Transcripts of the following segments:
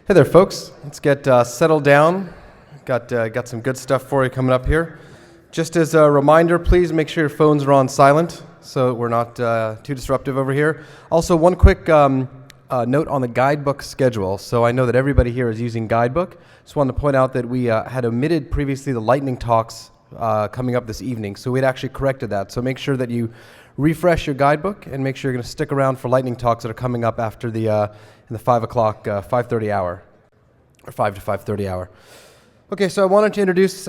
Hey there, folks. Let's get settled down. Got some good stuff for you coming up here. Just as a reminder, please make sure your phones are on silent so we're not too disruptive over here. Also, one quick note on the guidebook schedule. So I know that everybody here is using Guidebook. Just wanted to point out that we had omitted previously the lightning talks coming up this evening. So we'd actually corrected that. So make sure that you refresh your guidebook and make sure you're going to stick around for lightning talks that are coming up after the in the 5 o'clock, 5:30 hour, or 5 to 5:30 hour. Okay, so I wanted to introduce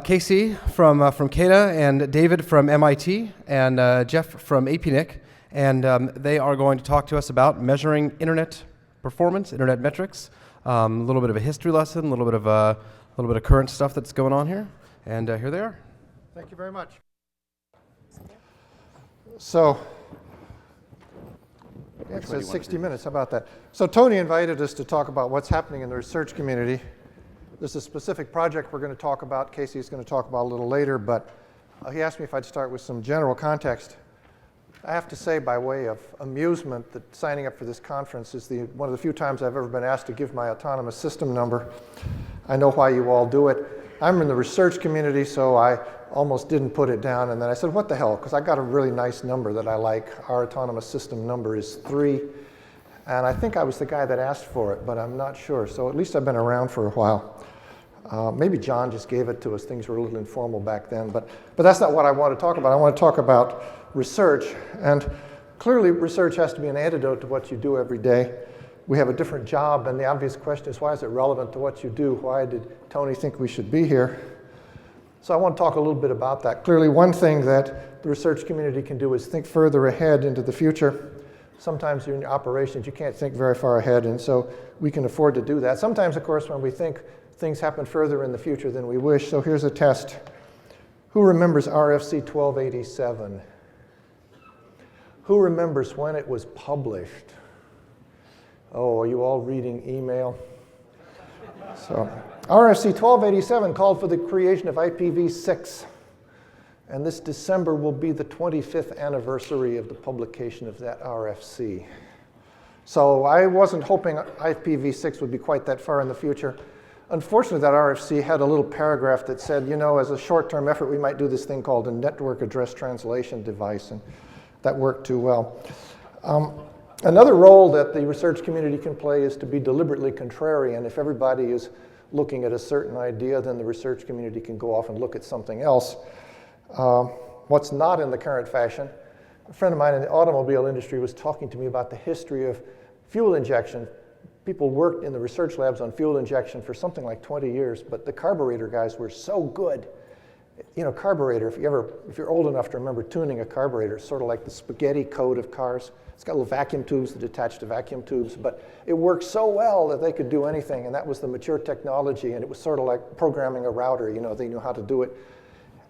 Casey from CADA and David from MIT and Jeff from APNIC, and they are going to talk to us about measuring internet performance, internet metrics, a little bit of a history lesson, a little bit of current stuff that's going on here, and here they are. Thank you very much. So, it says 60 minutes, how about that? So Tony invited us to talk about what's happening in the research community. There's a specific project we're going to talk about. Casey's going to talk about a little later, but he asked me if I'd start with some general context. I have to say, by way of amusement, that signing up for this conference is one of the few times I've ever been asked to give my autonomous system number. I know why you all do it. I'm in the research community, so I almost didn't put it down, and then I said, what the hell, because I got a really nice number that I like. Our autonomous system number is 3, and I think I was the guy that asked for it, but I'm not sure, so at least I've been around for a while. Maybe John just gave it to us. Things were a little informal back then, but that's not what I want to talk about. I want to talk about research, and clearly research has to be an antidote to what you do every day. We have a different job, and the obvious question is, why is it relevant to what you do? Why did Tony think we should be here? So I want to talk a little bit about that. Clearly, one thing that the research community can do is think further ahead into the future. Sometimes in your operations, you can't think very far ahead, and so we can afford to do that. Sometimes, of course, when we think things happen further in the future than we wish. So here's a test. Who remembers RFC 1287? Who remembers when it was published? Oh, are you all reading email? So RFC 1287 called for the creation of IPv6, and this December will be the 25th anniversary of the publication of that RFC. So I wasn't hoping IPv6 would be quite that far in the future. Unfortunately, that RFC had a little paragraph that said, you know, as a short-term effort, we might do this thing called a network address translation device, and that worked too well. Another role that the research community can play is to be deliberately contrarian. If everybody is looking at a certain idea, then the research community can go off and look at something else. What's not in the current fashion, a friend of mine in the automobile industry was talking to me about the history of fuel injection. People worked in the research labs on fuel injection for something like 20 years, but the carburetor guys were so good. You know, carburetor, if you're old enough to remember tuning a carburetor, it's sort of like the spaghetti code of cars. It's got little vacuum tubes that attach to vacuum tubes, but it worked so well that they could do anything, and that was the mature technology, and it was sort of like programming a router. You know, they knew how to do it.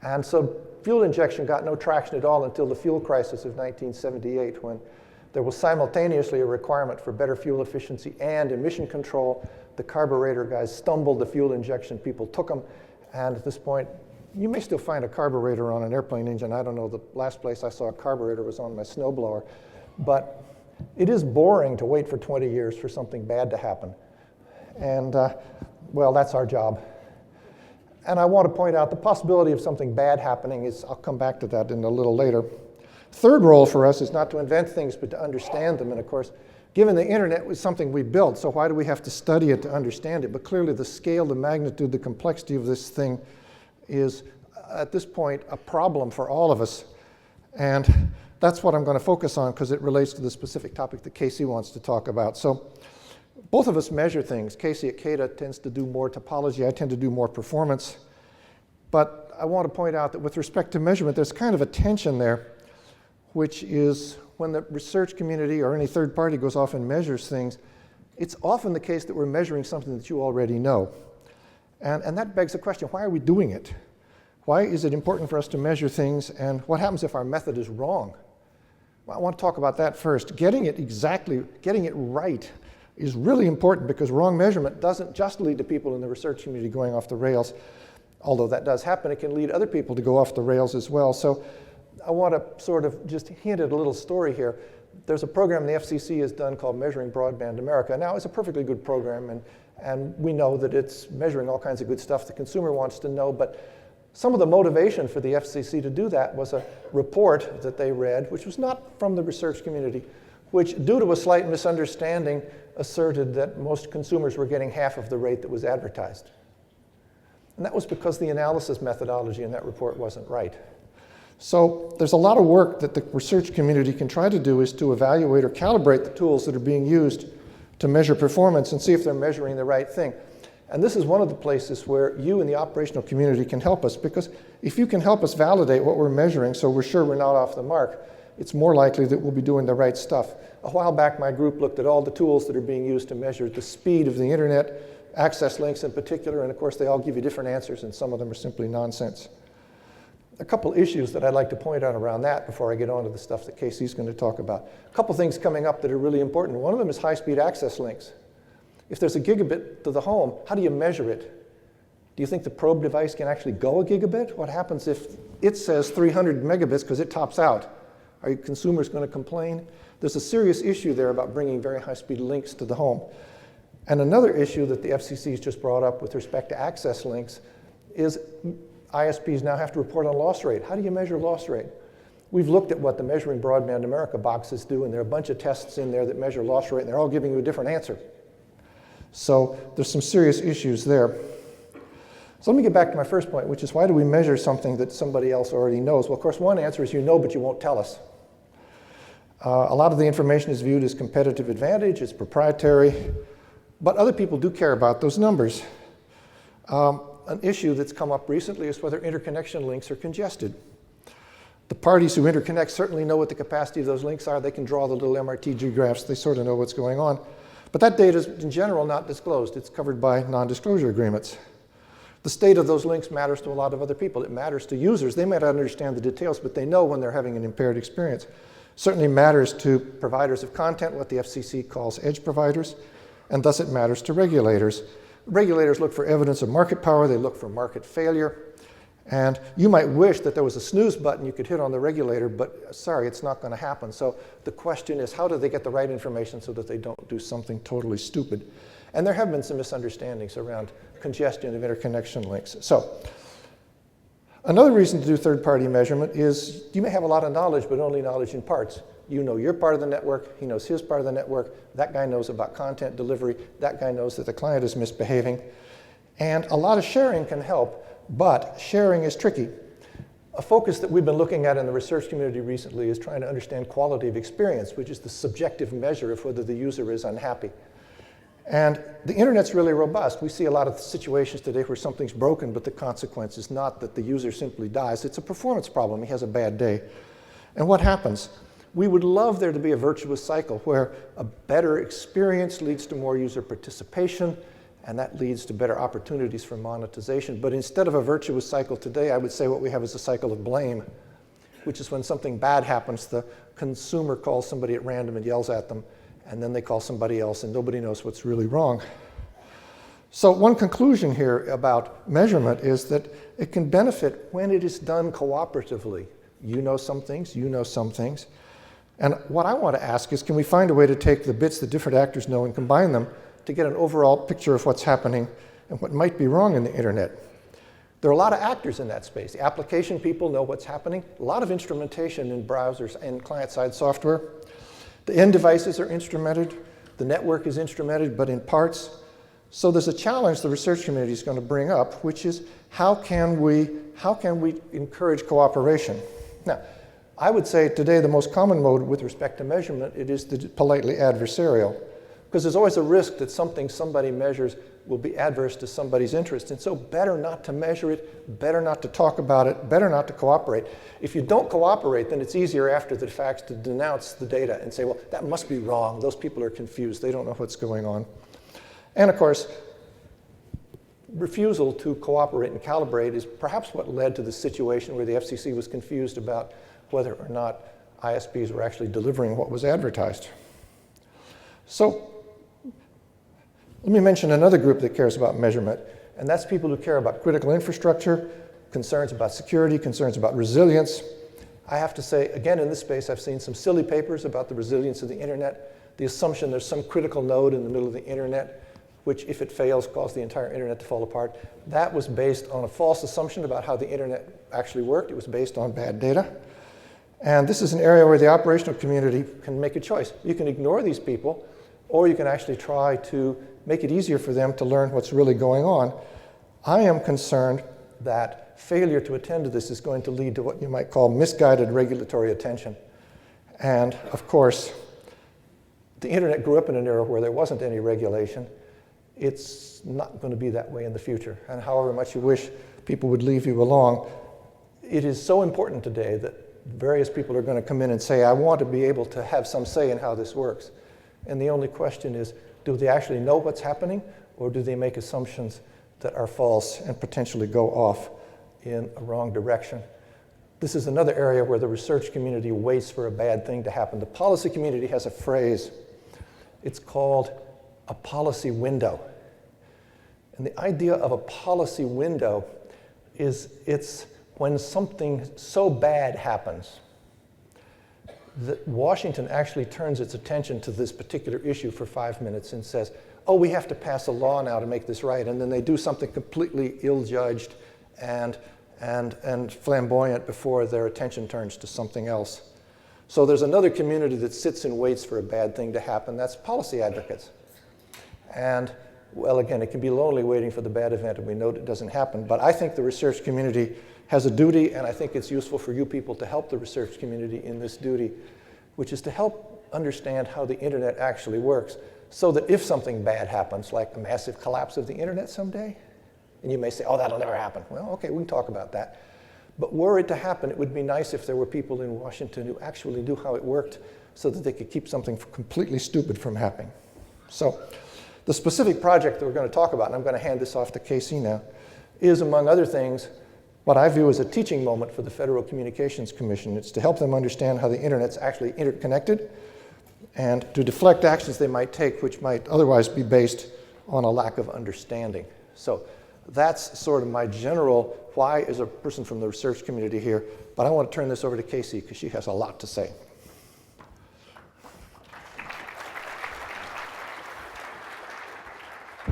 And so fuel injection got no traction at all until the fuel crisis of 1978, when there was simultaneously a requirement for better fuel efficiency and emission control. The carburetor guys stumbled, the fuel injection people took them, and at this point, you may still find a carburetor on an airplane engine. I don't know, the last place I saw a carburetor was on my snowblower. But it is boring to wait for 20 years for something bad to happen. And, well, that's our job. And I want to point out the possibility of something bad happening is, I'll come back to that in a little later. Third role for us is not to invent things, but to understand them. And of course, given the internet was something we built, so why do we have to study it to understand it? But clearly the scale, the magnitude, the complexity of this thing is, at this point, a problem for all of us. And that's what I'm going to focus on because it relates to the specific topic that Casey wants to talk about. So both of us measure things. Casey at CADA tends to do more topology. I tend to do more performance. But I want to point out that with respect to measurement, there's kind of a tension there, which is when the research community or any third party goes off and measures things, it's often the case that we're measuring something that you already know. And that begs the question, why are we doing it? Why is it important for us to measure things, and what happens if our method is wrong? Well, I want to talk about that first. Getting it right is really important because wrong measurement doesn't just lead to people in the research community going off the rails. Although that does happen, it can lead other people to go off the rails as well. So I want to sort of just hint at a little story here. There's a program the FCC has done called Measuring Broadband America. Now, it's a perfectly good program, and we know that it's measuring all kinds of good stuff the consumer wants to know, but some of the motivation for the FCC to do that was a report that they read, which was not from the research community, which, due to a slight misunderstanding, asserted that most consumers were getting half of the rate that was advertised. And that was because the analysis methodology in that report wasn't right. So there's a lot of work that the research community can try to do is to evaluate or calibrate the tools that are being used to measure performance and see if they're measuring the right thing. And this is one of the places where you and the operational community can help us, because if you can help us validate what we're measuring so we're sure we're not off the mark, it's more likely that we'll be doing the right stuff. A while back, my group looked at all the tools that are being used to measure the speed of the internet, access links in particular, and of course they all give you different answers, and some of them are simply nonsense. A couple issues that I'd like to point out around that before I get on to the stuff that Casey's going to talk about. A couple things coming up that are really important. One of them is high-speed access links. If there's a gigabit to the home, how do you measure it? Do you think the probe device can actually go a gigabit? What happens if it says 300 megabits because it tops out? Are consumers going to complain? There's a serious issue there about bringing very high-speed links to the home. And another issue that the FCC has just brought up with respect to access links is ISPs now have to report on loss rate. How do you measure loss rate? We've looked at what the Measuring Broadband America boxes do, and there are a bunch of tests in there that measure loss rate, and they're all giving you a different answer. So there's some serious issues there. So let me get back to my first point, which is why do we measure something that somebody else already knows? Well, of course, one answer is you know, but you won't tell us. A lot of the information is viewed as competitive advantage, it's proprietary, but other people do care about those numbers. An issue that's come up recently is whether interconnection links are congested. The parties who interconnect certainly know what the capacity of those links are. They can draw the little MRTG graphs. They sort of know what's going on. But that data is, in general, not disclosed. It's covered by non-disclosure agreements. The state of those links matters to a lot of other people. It matters to users. They may not understand the details, but they know when they're having an impaired experience. Certainly matters to providers of content, what the FCC calls edge providers, and thus it matters to regulators. Regulators look for evidence of market power. They look for market failure. And you might wish that there was a snooze button you could hit on the regulator, but sorry, it's not going to happen. So the question is, how do they get the right information so that they don't do something totally stupid? And there have been some misunderstandings around congestion of interconnection links. So another reason to do third-party measurement is you may have a lot of knowledge, but only knowledge in parts. You know your part of the network, he knows his part of the network, that guy knows about content delivery, that guy knows that the client is misbehaving. And a lot of sharing can help, but sharing is tricky. A focus that we've been looking at in the research community recently is trying to understand quality of experience, which is the subjective measure of whether the user is unhappy. And the internet's really robust. We see a lot of situations today where something's broken, but the consequence is not that the user simply dies. It's a performance problem. He has a bad day. And what happens? We would love there to be a virtuous cycle where a better experience leads to more user participation, and that leads to better opportunities for monetization. But instead of a virtuous cycle today, I would say what we have is a cycle of blame, which is when something bad happens, the consumer calls somebody at random and yells at them, and then they call somebody else, and nobody knows what's really wrong. So one conclusion here about measurement is that it can benefit when it is done cooperatively. You know some things, you know some things. And what I want to ask is, can we find a way to take the bits that different actors know and combine them to get an overall picture of what's happening and what might be wrong in the internet? There are a lot of actors in that space. The application people know what's happening. A lot of instrumentation in browsers and client-side software. The end devices are instrumented. The network is instrumented, but in parts. So there's a challenge the research community is going to bring up, which is how can we encourage cooperation? Now, I would say today the most common mode with respect to measurement, it is the politely adversarial, because there's always a risk that something somebody measures will be adverse to somebody's interest. And so better not to measure it, better not to talk about it, better not to cooperate. If you don't cooperate, then it's easier after the fact to denounce the data and say, well, that must be wrong. Those people are confused. They don't know what's going on. And of course, refusal to cooperate and calibrate is perhaps what led to the situation where the FCC was confused about whether or not ISPs were actually delivering what was advertised. So let me mention another group that cares about measurement, and that's people who care about critical infrastructure, concerns about security, concerns about resilience. I have to say, again, in this space, I've seen some silly papers about the resilience of the internet, the assumption there's some critical node in the middle of the internet, which, if it fails, causes the entire internet to fall apart. That was based on a false assumption about how the internet actually worked. It was based on bad data. And this is an area where the operational community can make a choice. You can ignore these people, or you can actually try to make it easier for them to learn what's really going on. I am concerned that failure to attend to this is going to lead to what you might call misguided regulatory attention. And of course, the internet grew up in an era where there wasn't any regulation. It's not going to be that way in the future. And however much you wish people would leave you along, it is so important today that various people are going to come in and say, I want to be able to have some say in how this works. And the only question is, do they actually know what's happening, or do they make assumptions that are false and potentially go off in a wrong direction? This is another area where the research community waits for a bad thing to happen. The policy community has a phrase. It's called a policy window. And the idea of a policy window is it's when something so bad happens that Washington actually turns its attention to this particular issue for 5 minutes and says, oh, we have to pass a law now to make this right. And then they do something completely ill-judged and flamboyant before their attention turns to something else. So there's another community that sits and waits for a bad thing to happen. That's policy advocates. And, well, again, it can be lonely waiting for the bad event, and we know it doesn't happen. But I think the research community has a duty, and I think it's useful for you people to help the research community in this duty, which is to help understand how the internet actually works, so that if something bad happens, like a massive collapse of the internet someday, and you may say, oh, that'll never happen. Well, okay, we can talk about that. But were it to happen, it would be nice if there were people in Washington who actually knew how it worked so that they could keep something completely stupid from happening. So the specific project that we're going to talk about, and I'm going to hand this off to Casey now, is, among other things, what I view as a teaching moment for the Federal Communications Commission. It's to help them understand how the internet's actually interconnected and to deflect actions they might take which might otherwise be based on a lack of understanding. So that's sort of my general why is a person from the research community here, but I want to turn this over to Casey because she has a lot to say.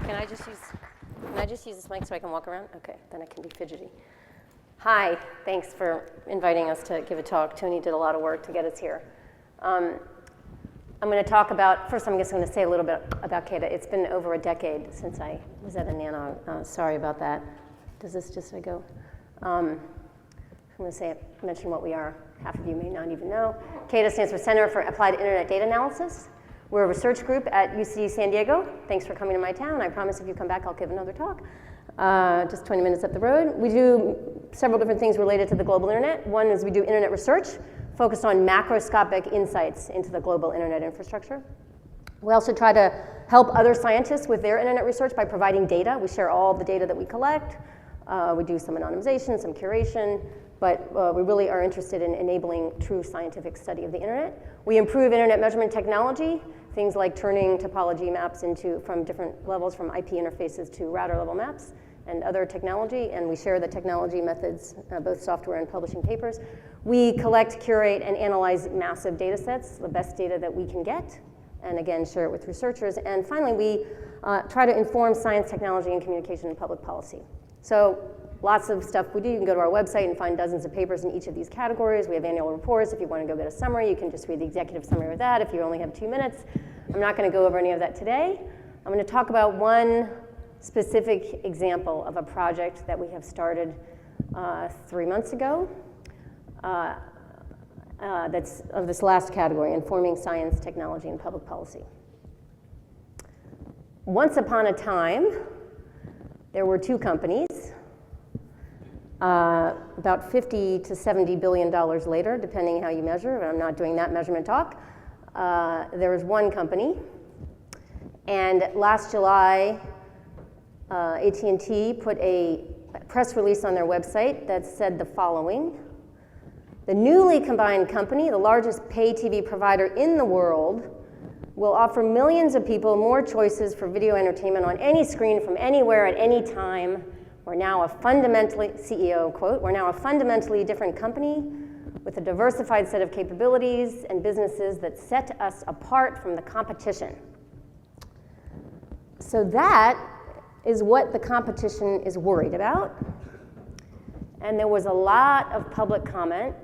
Can I just use this mic so I can walk around? Okay, then I can be fidgety. Hi, thanks for inviting us to give a talk. Tony did a lot of work to get us here. I'm going to talk about, first I'm just going to say a little bit about CADA. It's been over a decade since I was at a NANO. Sorry about that. Does this just go? I'm going to mention what we are. Half of you may not even know. CADA stands for Center for Applied Internet Data Analysis. We're a research group at UC San Diego. Thanks for coming to my town. I promise if you come back, I'll give another talk. Just 20 minutes up the road. We do several different things related to the global internet. One is we do internet research, focused on macroscopic insights into the global internet infrastructure. We also try to help other scientists with their internet research by providing data. We share all the data that we collect. We do some anonymization, some curation, but we really are interested in enabling true scientific study of the internet. We improve internet measurement technology, things like turning topology maps from different levels, from IP interfaces to router level maps and other technology, and we share the technology methods, both software and publishing papers. We collect, curate, and analyze massive data sets, the best data that we can get, and again, share it with researchers. And finally, we try to inform science, technology, and communication and public policy. So lots of stuff we do. You can go to our website and find dozens of papers in each of these categories. We have annual reports. If you want to go get a summary, you can just read the executive summary of that if you only have 2 minutes. I'm not going to go over any of that today. I'm going to talk about one specific example of a project that we have started 3 months ago. That's of this last category, informing science, technology, and public policy. Once upon a time, there were 2 companies. About $50 to $70 billion later, depending how you measure, but I'm not doing that measurement talk. There was one company, and last July, AT&T put a press release on their website that said the following: the newly combined company, the largest pay TV provider in the world, will offer millions of people more choices for video entertainment on any screen from anywhere at any time. We're now a fundamentally, CEO quote, we're now a fundamentally different company with a diversified set of capabilities and businesses that set us apart from the competition. So that is what the competition is worried about. And there was a lot of public comment,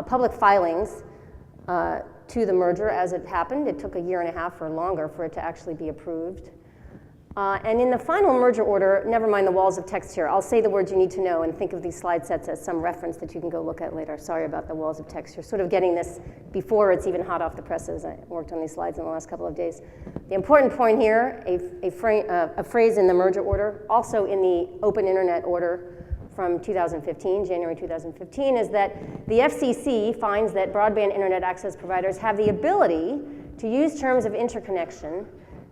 public filings to the merger as it happened. It took a year and a half or longer for it to actually be approved. And in the final merger order, never mind the walls of text here, I'll say the words you need to know and think of these slide sets as some reference that you can go look at later. Sorry about the walls of text. You're sort of getting this before it's even hot off the presses. I worked on these slides in the last couple of days. The important point here, a phrase in the merger order, also in the open internet order from 2015, January 2015, is that the FCC finds that broadband internet access providers have the ability to use terms of interconnection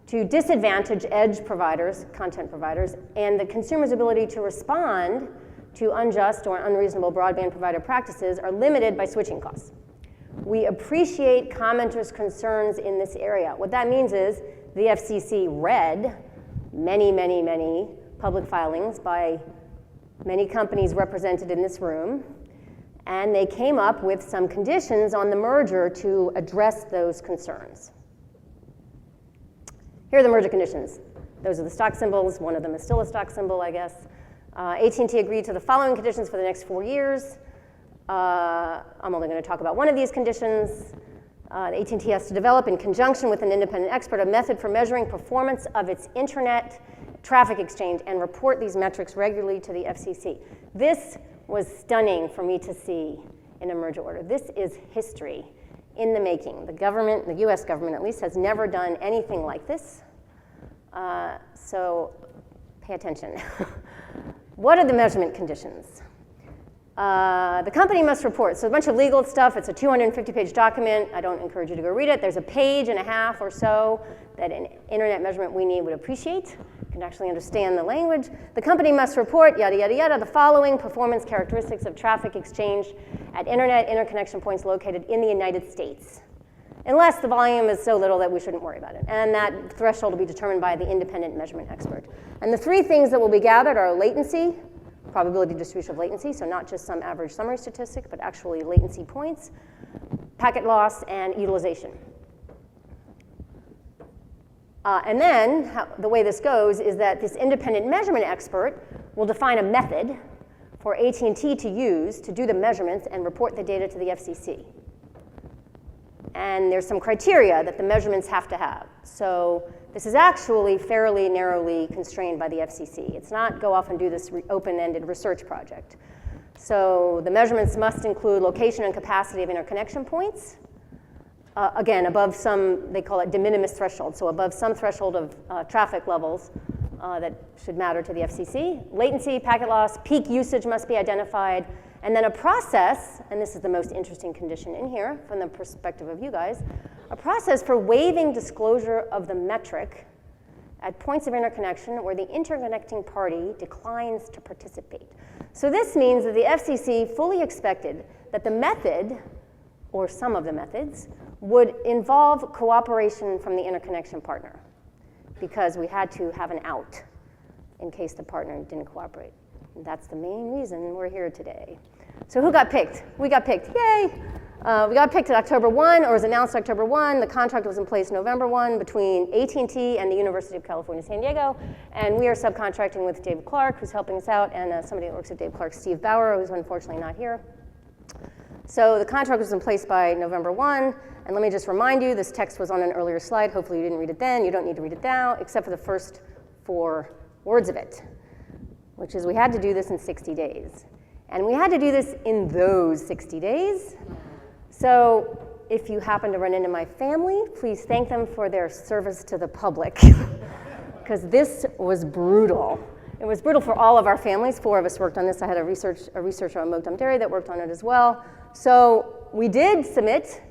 to disadvantage edge providers, content providers, and the consumer's ability to respond to unjust or unreasonable broadband provider practices are limited by switching costs. We appreciate commenters' concerns in this area. What that means is the FCC read many public filings by many companies represented in this room, and they came up with some conditions on the merger to address those concerns. Here are the merger conditions. Those are the stock symbols. One of them is still a stock symbol, I guess. AT&T agreed to the following conditions for the next 4 years. I'm only going to talk about one of these conditions. AT&T has to develop, in conjunction with an independent expert, a method for measuring performance of its internet traffic exchange and report these metrics regularly to the FCC. This was stunning for me to see in a merger order. This is history in the making. The government, the US government at least, has never done anything like this. So pay attention. What are the measurement conditions? The company must report. So a bunch of legal stuff. It's a 250-page document. I don't encourage you to go read it. There's a page and a half or so that an internet measurement we need would appreciate. You can actually understand the language. The company must report, yada, yada, yada, the following performance characteristics of traffic exchange at internet interconnection points located in the United States, unless the volume is so little that we shouldn't worry about it. And that threshold will be determined by the independent measurement expert. And the three things that will be gathered are latency, probability distribution of latency, so not just some average summary statistic, but actually latency points, packet loss, and utilization. And then the way this goes is that this independent measurement expert will define a method for AT&T to use to do the measurements and report the data to the FCC. And there's some criteria that the measurements have to have. So this is actually fairly narrowly constrained by the FCC. It's not go off and do this open-ended research project. So the measurements must include location and capacity of interconnection points. Again, above some, they call it de minimis threshold, so above some threshold of traffic levels that should matter to the FCC. Latency, packet loss, peak usage must be identified, and then a process, and this is the most interesting condition in here from the perspective of you guys, a process for waiving disclosure of the metric at points of interconnection where the interconnecting party declines to participate. So this means that the FCC fully expected that the method, or some of the methods, would involve cooperation from the interconnection partner, because we had to have an out in case the partner didn't cooperate. And that's the main reason we're here today. So who got picked? We got picked, yay! We got picked at October 1, or was announced October 1. The contract was in place November 1 between AT&T and the University of California, San Diego. And we are subcontracting with Dave Clark, who's helping us out, and somebody that works at Dave Clark, Steve Bauer, who's unfortunately not here. So the contract was in place by November 1, and let me just remind you, this text was on an earlier slide. Hopefully you didn't read it then. You don't need to read it now, except for the first 4 words of it, which is we had to do this in 60 days. And we had to do this in those 60 days. So if you happen to run into my family, please thank them for their service to the public, because this was brutal. It was brutal for all of our families. 4 of us worked on this. I had a researcher on Moakdom Dairy that worked on it as well. So we did submit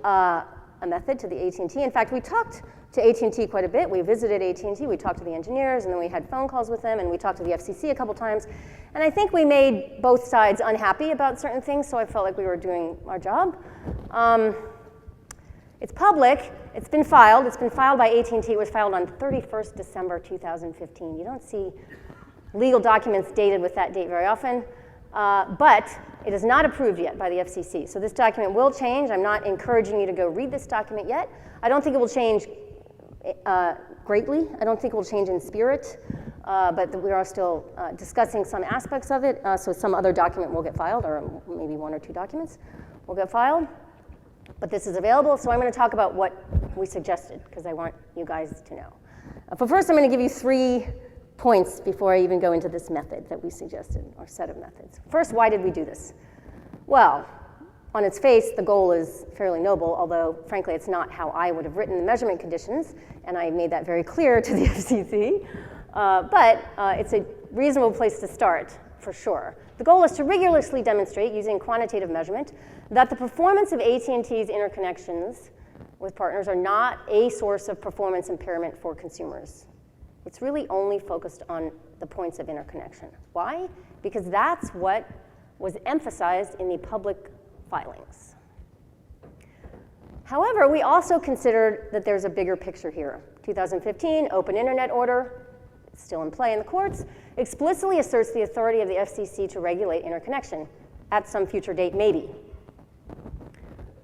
a method to the AT&T. In fact, we talked to AT&T quite a bit. We visited AT&T, we talked to the engineers, and then we had phone calls with them, and we talked to the FCC a couple times. And I think we made both sides unhappy about certain things, so I felt like we were doing our job. It's public. It's been filed. It's been filed by AT&T. It was filed on 31st December 2015. You don't see legal documents dated with that date very often. But it is not approved yet by the FCC. So this document will change. I'm not encouraging you to go read this document yet. I don't think it will change greatly. I don't think it will change in spirit, but we are still discussing some aspects of it. So some other document will get filed, or maybe 1 or 2 documents will get filed. But this is available, so I'm going to talk about what we suggested, because I want you guys to know. But first, I'm going to give you 3 points before I even go into this method that we suggested, or set of methods. First, why did we do this? Well, on its face, the goal is fairly noble, although, frankly, it's not how I would have written the measurement conditions, and I made that very clear to the FCC. But it's a reasonable place to start, for sure. The goal is to rigorously demonstrate, using quantitative measurement, that the performance of AT&T's interconnections with partners are not a source of performance impairment for consumers. It's really only focused on the points of interconnection. Why? Because that's what was emphasized in the public filings. However, we also considered that there's a bigger picture here. 2015 Open Internet Order, still in play in the courts, explicitly asserts the authority of the FCC to regulate interconnection at some future date, maybe.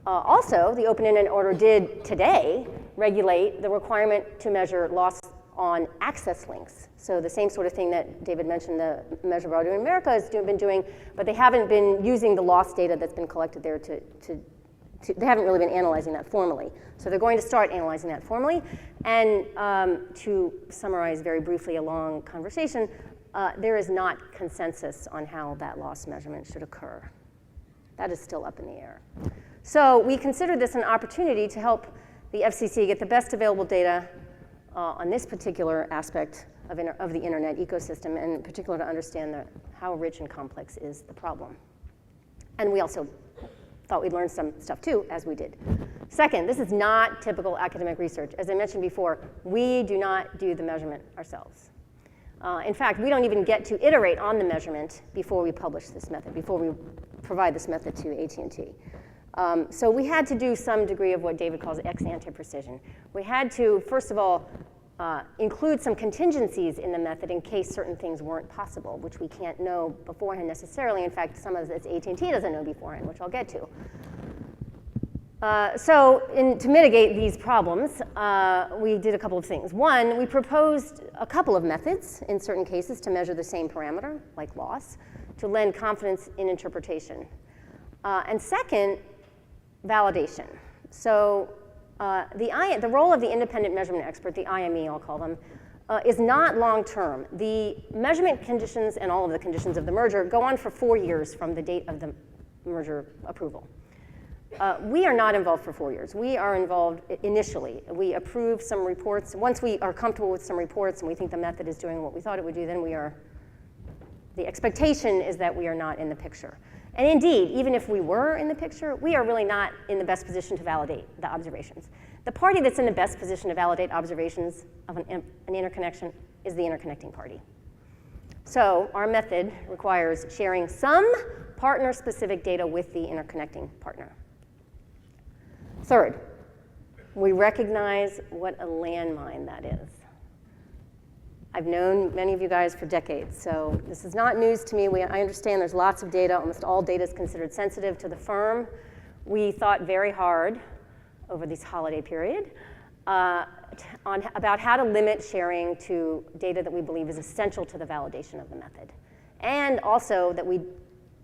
Also, the Open Internet Order did today regulate the requirement to measure loss on access links. So the same sort of thing that David mentioned the Measure Broadband in America has been doing, but they haven't been using the loss data that's been collected there they haven't really been analyzing that formally. So they're going to start analyzing that formally. And to summarize very briefly a long conversation, there is not consensus on how that loss measurement should occur. That is still up in the air. So we considered this an opportunity to help the FCC get the best available data on this particular aspect of the internet ecosystem, and in particular to understand how rich and complex is the problem. And we also thought we'd learn some stuff too, as we did. Second, this is not typical academic research. As I mentioned before, we do not do the measurement ourselves. In fact, we don't even get to iterate on the measurement before we publish this method, before we provide this method to AT&T. So we had to do some degree of what David calls ex-ante precision. We had to, first of all, include some contingencies in the method in case certain things weren't possible, which we can't know beforehand necessarily. In fact, some of this AT&T doesn't know beforehand, which I'll get to. To mitigate these problems, we did a couple of things. One, we proposed a couple of methods in certain cases to measure the same parameter, like loss, to lend confidence in interpretation. And second, validation. So the role of the independent measurement expert, the IME I'll call them, is not long-term. The measurement conditions and all of the conditions of the merger go on for 4 years from the date of the merger approval. We are not involved for 4 years. We are involved initially. We approve some reports. Once we are comfortable with some reports and we think the method is doing what we thought it would do, then the expectation is that we are not in the picture. And indeed, even if we were in the picture, we are really not in the best position to validate the observations. The party that's in the best position to validate observations of an interconnection is the interconnecting party. So our method requires sharing some partner-specific data with the interconnecting partner. Third, we recognize what a landmine that is. I've known many of you guys for decades, so this is not news to me. I understand there's lots of data. Almost all data is considered sensitive to the firm. We thought very hard over this holiday period about how to limit sharing to data that we believe is essential to the validation of the method. And also that we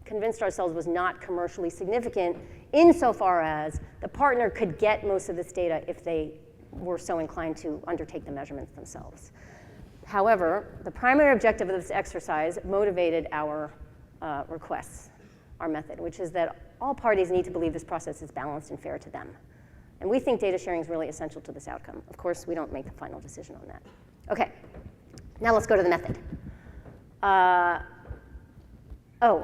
convinced ourselves was not commercially significant insofar as the partner could get most of this data if they were so inclined to undertake the measurements themselves. However, the primary objective of this exercise motivated our requests, our method, which is that all parties need to believe this process is balanced and fair to them. And we think data sharing is really essential to this outcome. Of course, we don't make the final decision on that. Okay, now let's go to the method.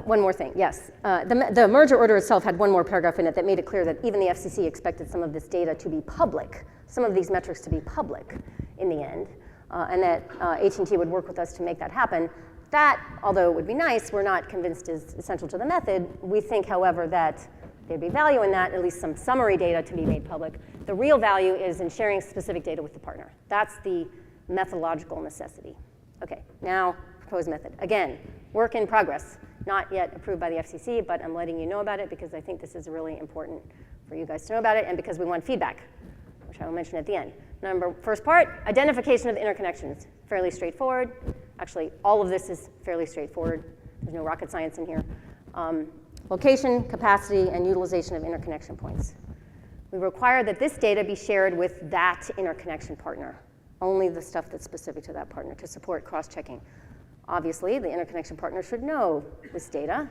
One more thing, yes. The merger order itself had one more paragraph in it that made it clear that even the FCC expected some of this data to be public, some of these metrics to be public in the end, and that AT&T would work with us to make that happen. That, although it would be nice, we're not convinced is essential to the method. We think, however, that there'd be value in that, at least some summary data to be made public. The real value is in sharing specific data with the partner. That's the methodological necessity. Okay, now proposed method. Again, work in progress. not yet approved by the FCC, but I'm letting you know about it because I think this is really important for you guys to know about it and because we want feedback, which I will mention at the end. First part, identification of the interconnections. Fairly straightforward. Actually, all of this is fairly straightforward. There's no rocket science in here. Location, capacity, and utilization of interconnection points. We require that this data be shared with that interconnection partner, only the stuff that's specific to that partner to support cross-checking. Obviously, the interconnection partner should know this data,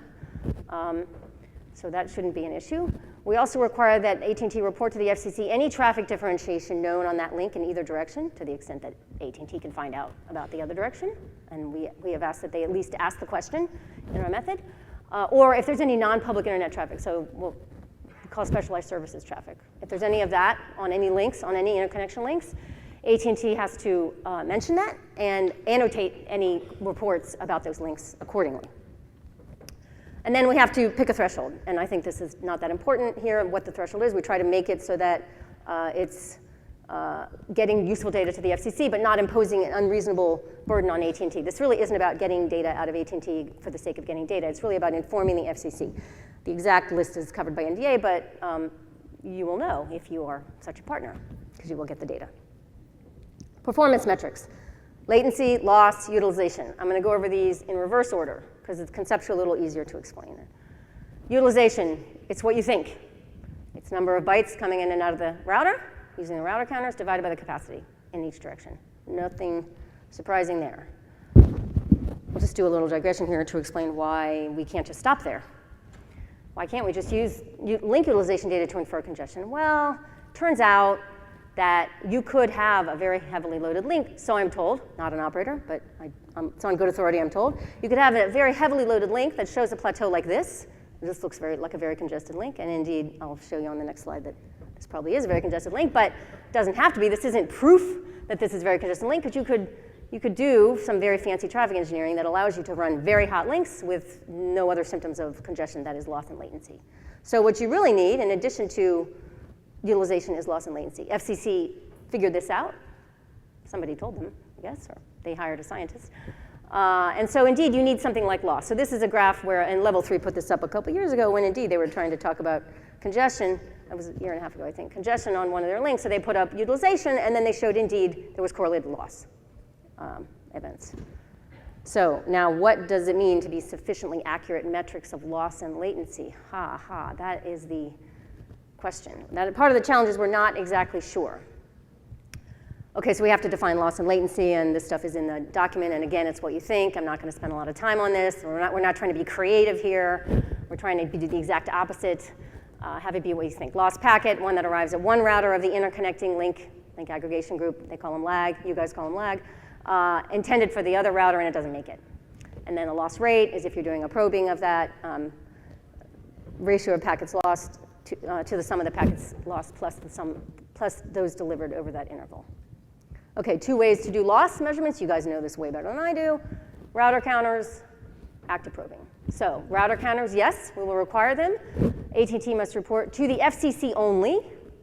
so that shouldn't be an issue. We also require that AT&T report to the FCC any traffic differentiation known on that link in either direction, to the extent that AT&T can find out about the other direction, and we have asked that they at least ask the question in our method, or if there's any non-public internet traffic, so we'll call specialized services traffic. If there's any of that on any links, on any interconnection links, AT&T has to mention that and annotate any reports about those links accordingly. And then we have to pick a threshold, and I think this is not that important here, what the threshold is. We try to make it so that it's getting useful data to the FCC, but not imposing an unreasonable burden on AT&T. This really isn't about getting data out of AT&T for the sake of getting data. It's really about informing the FCC. The exact list is covered by NDA, but you will know if you are such a partner, because you will get the data. Performance metrics. Latency, loss, utilization. I'm going to go over these in reverse order, because it's conceptually a little easier to explain. Utilization, it's what you think. It's number of bytes coming in and out of the router, using the router counters, divided by the capacity in each direction. Nothing surprising there. We'll just do a little digression here to explain why we can't just stop there. Why can't we just use link utilization data to infer congestion? Well, turns out that you could have a very heavily loaded link, so I'm told, not an operator, but it's on good authority, I'm told. You could have a very heavily loaded link that shows a plateau like this. This looks like a very congested link, and indeed, I'll show you on the next slide that this probably is a very congested link, but it doesn't have to be. This isn't proof that this is a very congested link, because you could do some very fancy traffic engineering that allows you to run very hot links with no other symptoms of congestion, that is loss and latency. So what you really need, in addition to utilization, is loss and latency. FCC figured this out. Somebody told them, I guess, or they hired a scientist. And so indeed, you need something like loss. So this is a graph where, and Level 3 put this up a couple years ago when indeed they were trying to talk about congestion. That was a year and a half ago, I think, congestion on one of their links. So they put up utilization, and then they showed indeed there was correlated loss events. So now what does it mean to be sufficiently accurate metrics of loss and latency? That is the question. Now, part of the challenge is we're not exactly sure. Okay, so we have to define loss and latency, and this stuff is in the document, and again, it's what you think. I'm not going to spend a lot of time on this. We're not trying to be creative here. We're trying to do the exact opposite. Have it be what you think. Lost packet, one that arrives at one router of the interconnecting link aggregation group. They call them lag. You guys call them lag. Intended for the other router, and it doesn't make it. And then a loss rate is if you're doing a probing of that ratio of packets lost to the sum of the packets lost plus those delivered over that interval. Okay, 2 ways to do loss measurements. You guys know this way better than I do. Router counters, active probing. So router counters, yes, we will require them. AT&T must report to the FCC only.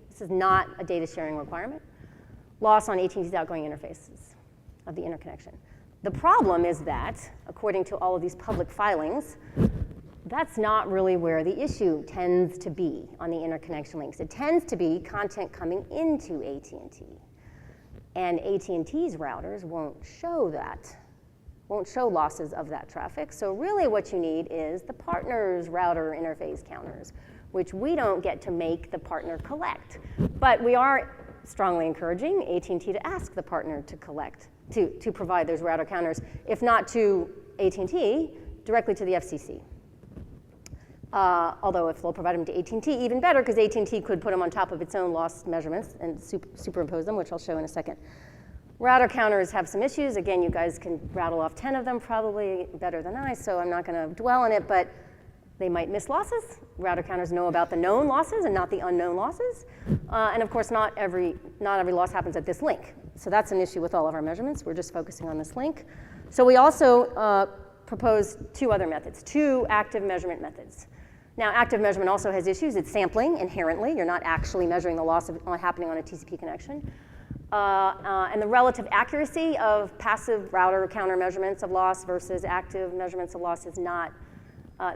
This is not a data sharing requirement. Loss on AT&T's outgoing interfaces of the interconnection. The problem is that, according to all of these public filings, that's not really where the issue tends to be on the interconnection links. It tends to be content coming into AT&T. And AT&T's routers won't show that, won't show losses of that traffic. So really what you need is the partner's router interface counters, which we don't get to make the partner collect. But we are strongly encouraging AT&T to ask the partner to collect, to provide those router counters, if not to AT&T, directly to the FCC. Although if they'll provide them to AT&T, even better, because AT&T could put them on top of its own loss measurements and superimpose them, which I'll show in a second. Router counters have some issues. Again, you guys can rattle off 10 of them, probably better than I, so I'm not going to dwell on it, but they might miss losses. Router counters know about the known losses and not the unknown losses. And of course, not every loss happens at this link. So that's an issue with all of our measurements. We're just focusing on this link. So we also propose 2 other methods, 2 active measurement methods. Now, active measurement also has issues. It's sampling inherently. You're not actually measuring the loss happening on a TCP connection. And the relative accuracy of passive router counter measurements of loss versus active measurements of loss is not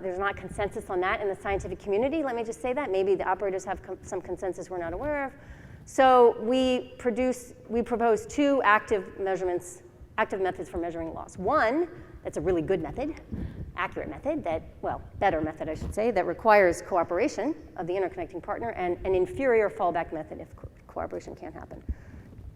There's not consensus on that in the scientific community. Let me just say that. Maybe the operators have some consensus we're not aware of. So we propose two active methods for measuring loss. One, that's a really good method, accurate method, better method I should say, that requires cooperation of the interconnecting partner, and an inferior fallback method if cooperation can't happen.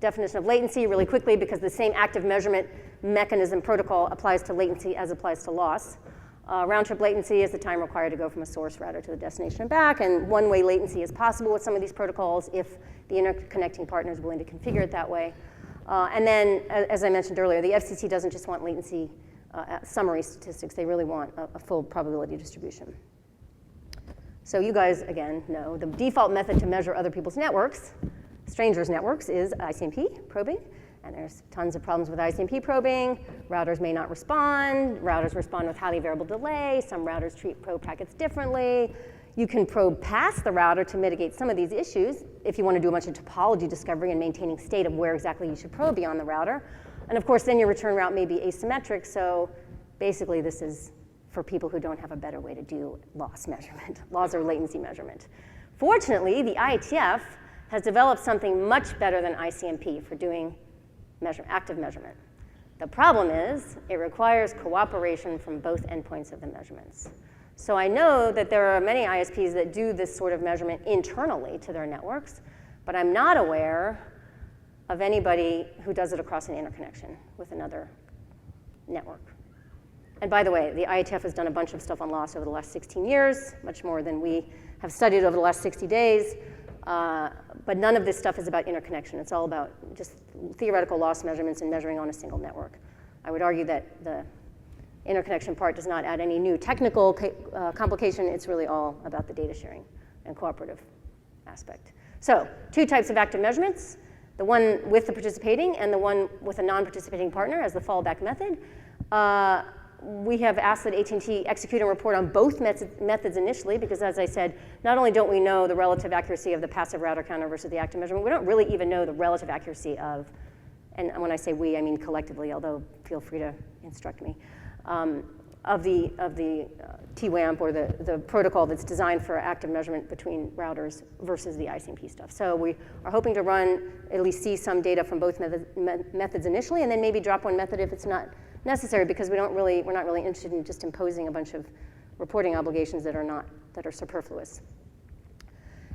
Definition of latency really quickly, because the same active measurement mechanism protocol applies to latency as applies to loss. Round-trip latency is the time required to go from a source router to the destination and back, and one-way latency is possible with some of these protocols if the interconnecting partner is willing to configure it that way. And then, as I mentioned earlier, the FCC doesn't just want latency summary statistics, they really want a full probability distribution. So you guys, again, know the default method to measure other people's networks, strangers' networks, is ICMP probing. And there's tons of problems with ICMP probing. Routers may not respond. Routers respond with highly variable delay. Some routers treat probe packets differently. You can probe past the router to mitigate some of these issues if you want to do a bunch of topology discovery and maintaining state of where exactly you should probe beyond the router. And of course, then your return route may be asymmetric. So basically, this is for people who don't have a better way to do loss measurement, loss or latency measurement. Fortunately, the IETF has developed something much better than ICMP for doing active measurement. The problem is it requires cooperation from both endpoints of the measurements. So I know that there are many ISPs that do this sort of measurement internally to their networks, but I'm not aware of anybody who does it across an interconnection with another network. And by the way, the IETF has done a bunch of stuff on loss over the last 16 years, much more than we have studied over the last 60 days. But none of this stuff is about interconnection. It's all about just theoretical loss measurements and measuring on a single network. I would argue that the interconnection part does not add any new technical complication. It's really all about the data sharing and cooperative aspect. So, two types of active measurements, the one with the participating and the one with a non-participating partner as the fallback method. We have asked that AT&T execute and report on both methods initially, because as I said, not only don't we know the relative accuracy of the passive router counter versus the active measurement, we don't really even know the relative accuracy of, and when I say we, I mean collectively, although feel free to instruct me, of the TWAMP or the protocol that's designed for active measurement between routers versus the ICMP stuff. So we are hoping to at least see some data from both methods initially, and then maybe drop one method if it's not necessary, because we're not really interested in just imposing a bunch of reporting obligations that are superfluous.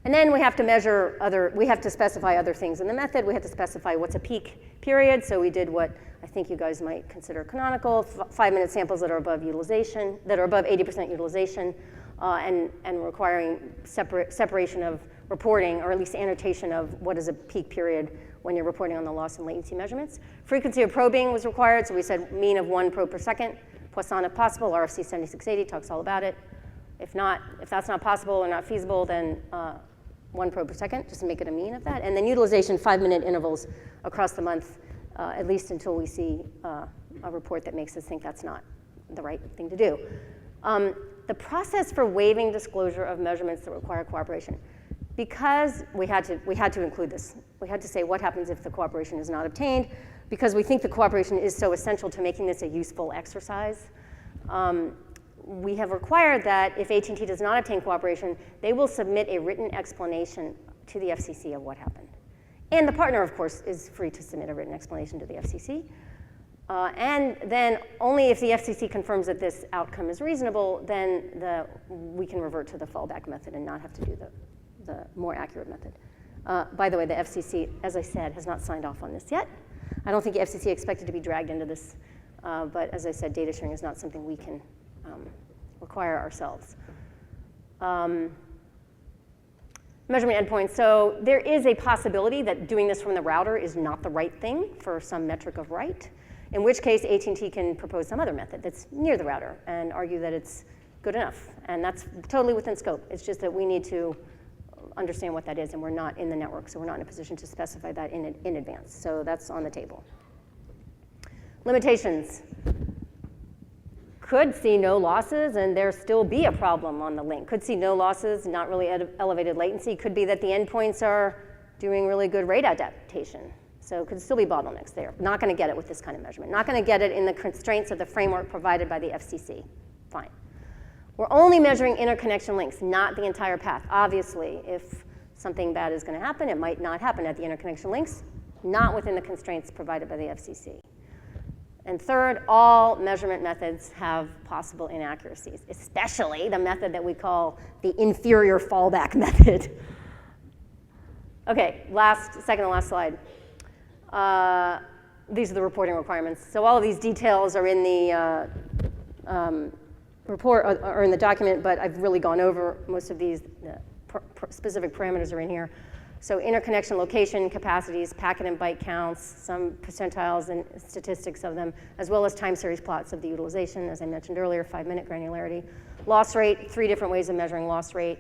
And then we have to specify other things in the method. We have to specify what's a peak period. So we did what I think you guys might consider canonical, 5-minute samples that are above utilization, that are above 80% utilization, and requiring separation of reporting, or at least annotation of what is a peak period when you're reporting on the loss and latency measurements. Frequency of probing was required, so we said mean of 1 probe per second, Poisson if possible. RFC 7680 talks all about it. If that's not possible or not feasible, then 1 probe per second, just to make it a mean of that. And then utilization 5-minute intervals across the month, at least until we see a report that makes us think that's not the right thing to do. The process for waiving disclosure of measurements that require cooperation, because we had to include this. We had to say what happens if the cooperation is not obtained, because we think the cooperation is so essential to making this a useful exercise. We have required that if AT&T does not obtain cooperation, they will submit a written explanation to the FCC of what happened. And the partner, of course, is free to submit a written explanation to the FCC. And then only if the FCC confirms that this outcome is reasonable, then we can revert to the fallback method and not have to do the more accurate method. By the way, the FCC, as I said, has not signed off on this yet. I don't think the FCC expected to be dragged into this, but as I said, data sharing is not something we can require ourselves. Measurement endpoints. So there is a possibility that doing this from the router is not the right thing for some metric of right, in which case AT&T can propose some other method that's near the router and argue that it's good enough. And that's totally within scope. It's just that we need to understand what that is, and we're not in the network, so we're not in a position to specify that in advance. So that's on the table. Limitations. Could see no losses and there still be a problem on the link. Could see no losses, not really elevated latency. Could be that the endpoints are doing really good rate adaptation. So could still be bottlenecks there. Not going to get it with this kind of measurement. Not going to get it in the constraints of the framework provided by the FCC. Fine. We're only measuring interconnection links, not the entire path. Obviously, if something bad is going to happen, it might not happen at the interconnection links, not within the constraints provided by the FCC. And third, all measurement methods have possible inaccuracies, especially the method that we call the inferior fallback method. Okay, second to last slide. These are the reporting requirements. So all of these details are in the report or in the document, but I've really gone over most of these. Specific parameters are in here. So interconnection location, capacities, packet and byte counts, some percentiles and statistics of them, as well as time series plots of the utilization, as I mentioned earlier, 5-minute granularity. Loss rate, 3 different ways of measuring loss rate,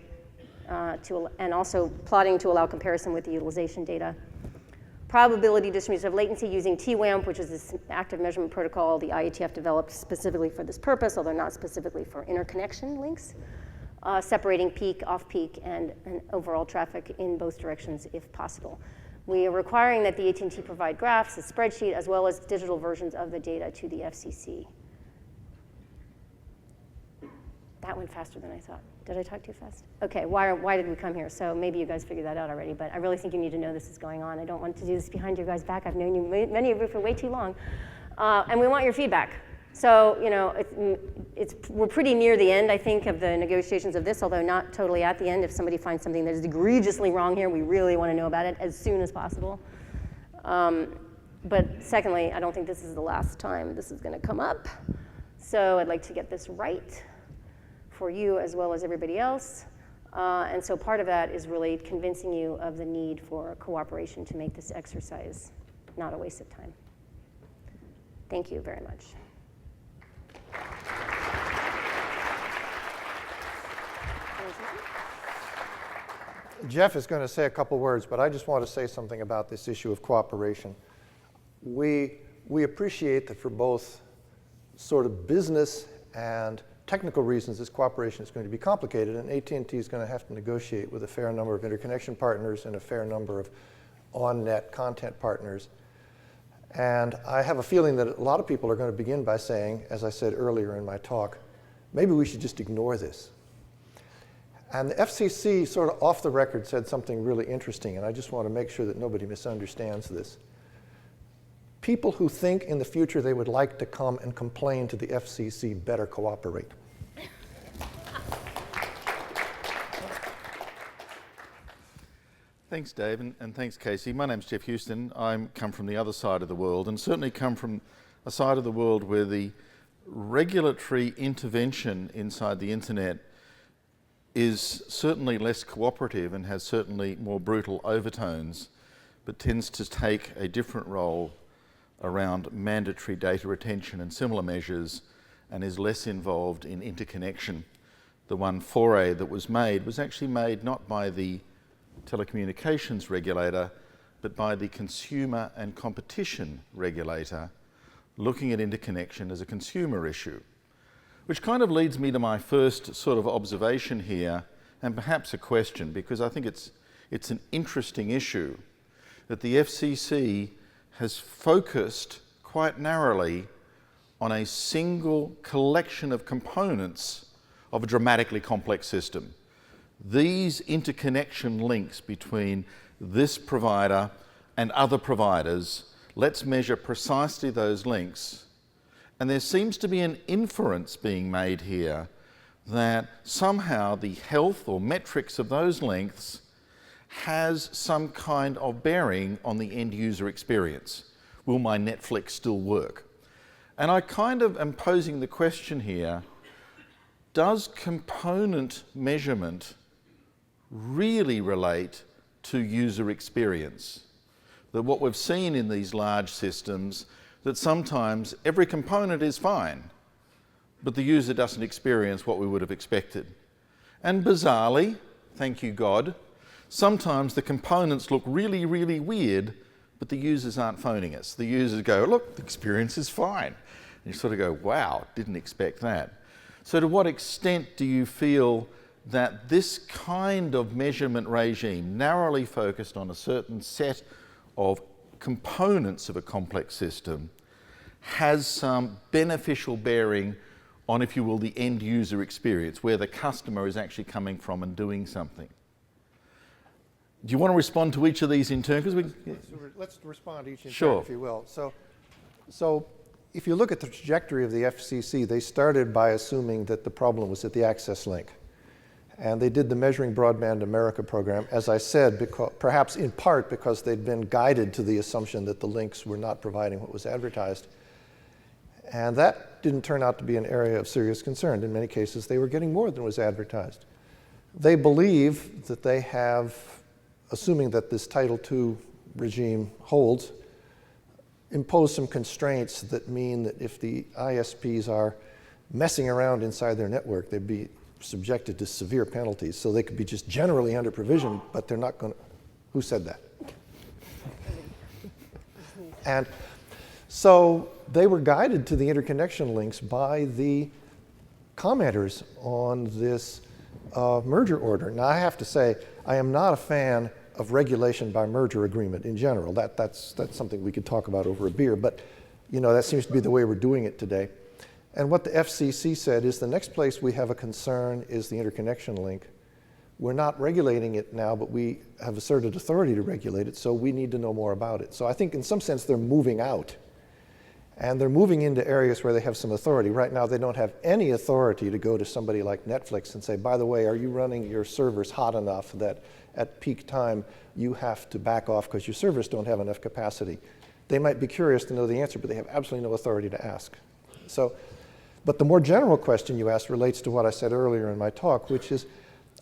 and also plotting to allow comparison with the utilization data. Probability distribution of latency using TWAMP, which is this active measurement protocol the IETF developed specifically for this purpose, although not specifically for interconnection links. Separating peak, off-peak, and overall traffic in both directions if possible. We are requiring that the AT&T provide graphs, a spreadsheet, as well as digital versions of the data to the FCC. That went faster than I thought. Did I talk too fast? Okay, why did we come here? So maybe you guys figured that out already, but I really think you need to know this is going on. I don't want to do this behind your guys' back. I've known you, many of you for way too long. And we want your feedback. So, you know, we're pretty near the end, I think, of the negotiations of this, although not totally at the end. If somebody finds something that is egregiously wrong here, we really want to know about it as soon as possible. But secondly, I don't think this is the last time this is going to come up. So I'd like to get this right for you as well as everybody else. And so part of that is really convincing you of the need for cooperation to make this exercise not a waste of time. Thank you very much. Jeff is going to say a couple words, but I just want to say something about this issue of cooperation. We appreciate that for both sort of business and technical reasons, this cooperation is going to be complicated, and AT&T is going to have to negotiate with a fair number of interconnection partners and a fair number of on-net content partners. And I have a feeling that a lot of people are going to begin by saying, as I said earlier in my talk, maybe we should just ignore this. And the FCC sort of off the record said something really interesting, and I just want to make sure that nobody misunderstands this. People who think in the future they would like to come and complain to the FCC better cooperate. Thanks, Dave, and thanks, Casey. My name's Jeff Houston. I come from the other side of the world, and certainly come from a side of the world where the regulatory intervention inside the internet is certainly less cooperative and has certainly more brutal overtones, but tends to take a different role around mandatory data retention and similar measures, and is less involved in interconnection. The one foray that was actually made not by the telecommunications regulator, but by the consumer and competition regulator, looking at interconnection as a consumer issue. Which kind of leads me to my first sort of observation here, and perhaps a question, because I think it's an interesting issue, that the FCC has focused quite narrowly on a single collection of components of a dramatically complex system. These interconnection links between this provider and other providers, let's measure precisely those links. And there seems to be an inference being made here that somehow the health or metrics of those links has some kind of bearing on the end user experience. Will my Netflix still work? And I kind of am posing the question here, does component measurement really relate to user experience? That what we've seen in these large systems, that sometimes every component is fine, but the user doesn't experience what we would have expected. And bizarrely, thank you God, sometimes the components look really, really weird, but the users aren't phoning us. The users go, look, the experience is fine. And you sort of go, wow, didn't expect that. So to what extent do you feel that this kind of measurement regime, narrowly focused on a certain set of components of a complex system, has some beneficial bearing on, if you will, the end user experience, where the customer is actually coming from and doing something. Do you want to respond to each of these in turn? 'Cause Let's respond to each in Sure. turn, if you will. So if you look at the trajectory of the FCC, they started by assuming that the problem was at the access link. And they did the Measuring Broadband America program, as I said, perhaps in part because they'd been guided to the assumption that the links were not providing what was advertised. And that didn't turn out to be an area of serious concern. In many cases, they were getting more than was advertised. They believe that they have, assuming that this Title II regime holds, impose some constraints that mean that if the ISPs are messing around inside their network, they'd be subjected to severe penalties. So they could be just generally under provisioned, but they're not going to. Who said that? And so they were guided to the interconnection links by the commenters on this merger order. Now, I have to say, I am not a fan of regulation by merger agreement in general. That's something we could talk about over a beer, but that seems to be the way we're doing it today. And what the FCC said is the next place we have a concern is the interconnection link. We're not regulating it now, but we have asserted authority to regulate it, so we need to know more about it. So I think in some sense they're moving out. And they're moving into areas where they have some authority. Right now, they don't have any authority to go to somebody like Netflix and say, by the way, are you running your servers hot enough that at peak time you have to back off because your servers don't have enough capacity? They might be curious to know the answer, but they have absolutely no authority to ask. But the more general question you asked relates to what I said earlier in my talk, which is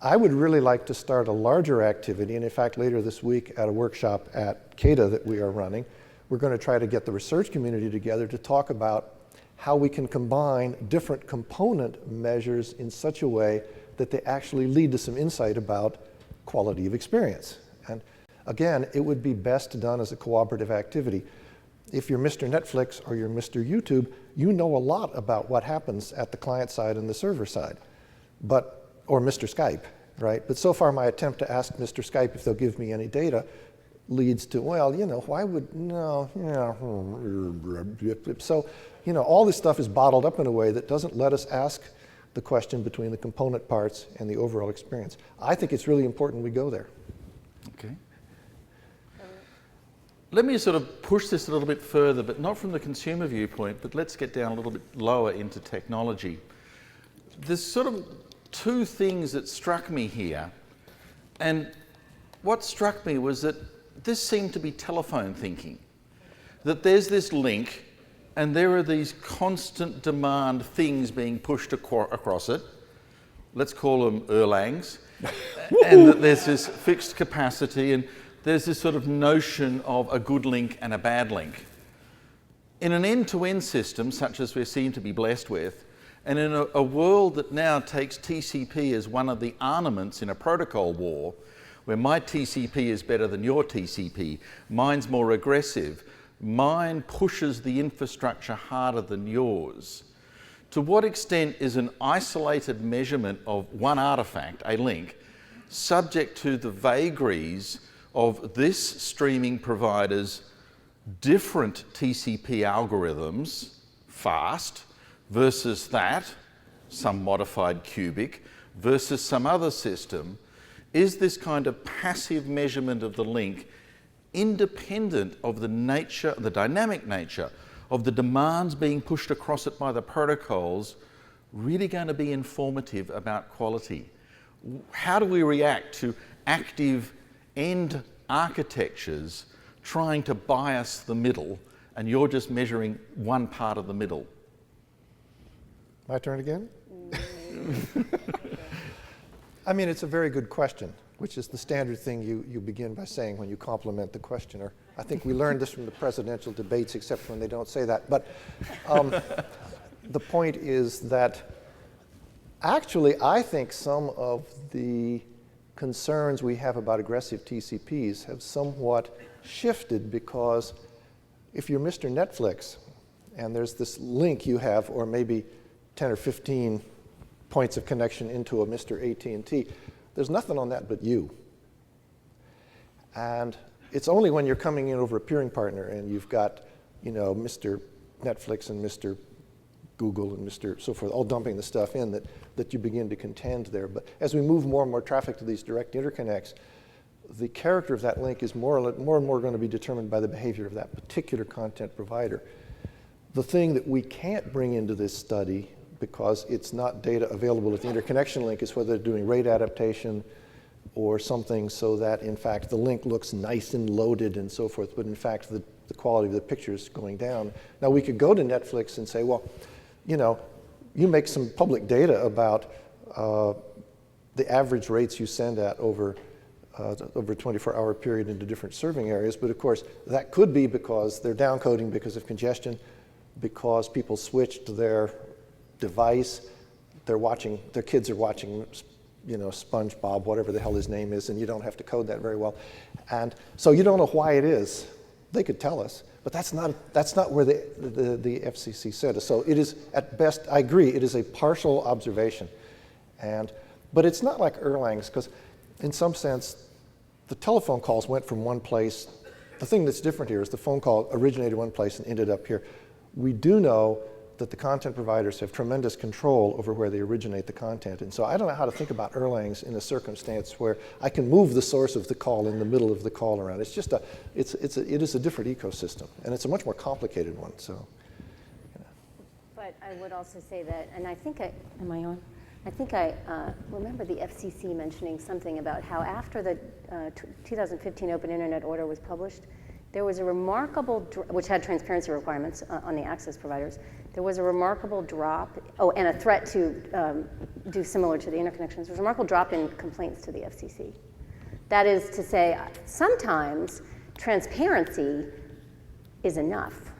I would really like to start a larger activity, and in fact, later this week at a workshop at CADA that we are running, we're going to try to get the research community together to talk about how we can combine different component measures in such a way that they actually lead to some insight about quality of experience. And again, it would be best done as a cooperative activity. If you're Mr. Netflix or you're Mr. YouTube, you know a lot about what happens at the client side and the server side, or Mr. Skype, right? But so far, my attempt to ask Mr. Skype if they'll give me any data leads to, well, why would, no, So, all this stuff is bottled up in a way that doesn't let us ask the question between the component parts and the overall experience. I think it's really important we go there. Okay. Let me sort of push this a little bit further, but not from the consumer viewpoint, but let's get down a little bit lower into technology. There's sort of two things that struck me here. And what struck me was that this seemed to be telephone thinking. That there's this link, and there are these constant demand things being pushed across it. Let's call them Erlangs. And that there's this fixed capacity, and there's this sort of notion of a good link and a bad link. In an end-to-end system, such as we seem to be blessed with, and in a world that now takes TCP as one of the armaments in a protocol war, where my TCP is better than your TCP, mine's more aggressive, mine pushes the infrastructure harder than yours. To what extent is an isolated measurement of one artifact, a link, subject to the vagaries of this streaming provider's different TCP algorithms, fast, versus that, some modified cubic, versus some other system? Is this kind of passive measurement of the link independent of the nature, the dynamic nature of the demands being pushed across it by the protocols, really going to be informative about quality? How do we react to active end architectures trying to bias the middle, and you're just measuring one part of the middle? My turn again? I mean, it's a very good question, which is the standard thing you begin by saying when you compliment the questioner. I think we learned this from the presidential debates, except when they don't say that. But the point is that actually, I think some of the concerns we have about aggressive TCPs have somewhat shifted, because if you're Mr. Netflix and there's this link you have, or maybe 10 or 15 points of connection into a Mr. AT&T, there's nothing on that but you. And it's only when you're coming in over a peering partner and you've got, Mr. Netflix and Mr. Google and Mr. so forth, all dumping the stuff in that you begin to contend there. But as we move more and more traffic to these direct interconnects, the character of that link is more and more going to be determined by the behavior of that particular content provider. The thing that we can't bring into this study, because it's not data available at the interconnection link, is whether they're doing rate adaptation or something so that, in fact, the link looks nice and loaded and so forth, but in fact, the quality of the picture is going down. Now, we could go to Netflix and say, well, you know, you make some public data about the average rates you send at over a 24-hour period into different serving areas, but of course, that could be because they're downcoding because of congestion, because people switched their device, their kids are watching, you know, SpongeBob, whatever the hell his name is, and you don't have to code that very well. And so you don't know why it is. They could tell us, but that's not where the FCC said. So it is, at best, I agree, it is a partial observation. But it's not like Erlang's, because in some sense, the telephone calls went from one place. The thing that's different here is the phone call originated one place and ended up here. We do know that the content providers have tremendous control over where they originate the content. And so I don't know how to think about Erlang's in a circumstance where I can move the source of the call in the middle of the call around. It's just it is a different ecosystem, and it's a much more complicated one. So. But I would also say that, and I think am I on? I think I remember the FCC mentioning something about how after the 2015 Open Internet Order was published, there was a remarkable, which had transparency requirements on the access providers, there was a remarkable drop, and a threat to do similar to the interconnections, there was a remarkable drop in complaints to the FCC. That is to say, sometimes transparency is enough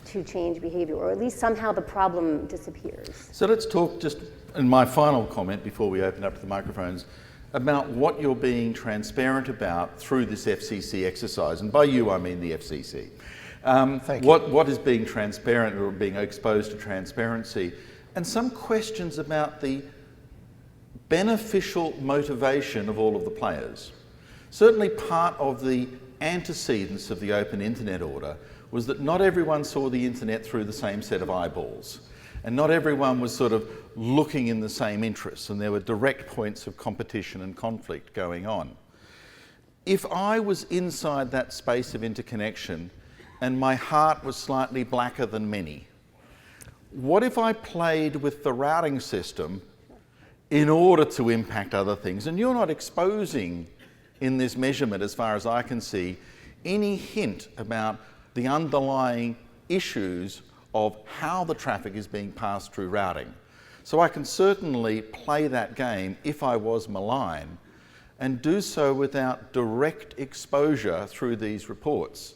to change behavior, or at least somehow the problem disappears. So let's talk just in my final comment before we open up to the microphones about what you're being transparent about through this FCC exercise. And by you, I mean the FCC. Thank you. What is being transparent or being exposed to transparency? And some questions about the beneficial motivation of all of the players. Certainly part of the antecedents of the Open Internet Order was that not everyone saw the internet through the same set of eyeballs. And not everyone was sort of looking in the same interests, and there were direct points of competition and conflict going on. If I was inside that space of interconnection and my heart was slightly blacker than many, what if I played with the routing system in order to impact other things? And you're not exposing in this measurement, as far as I can see, any hint about the underlying issues of how the traffic is being passed through routing. So I can certainly play that game if I was malign and do so without direct exposure through these reports.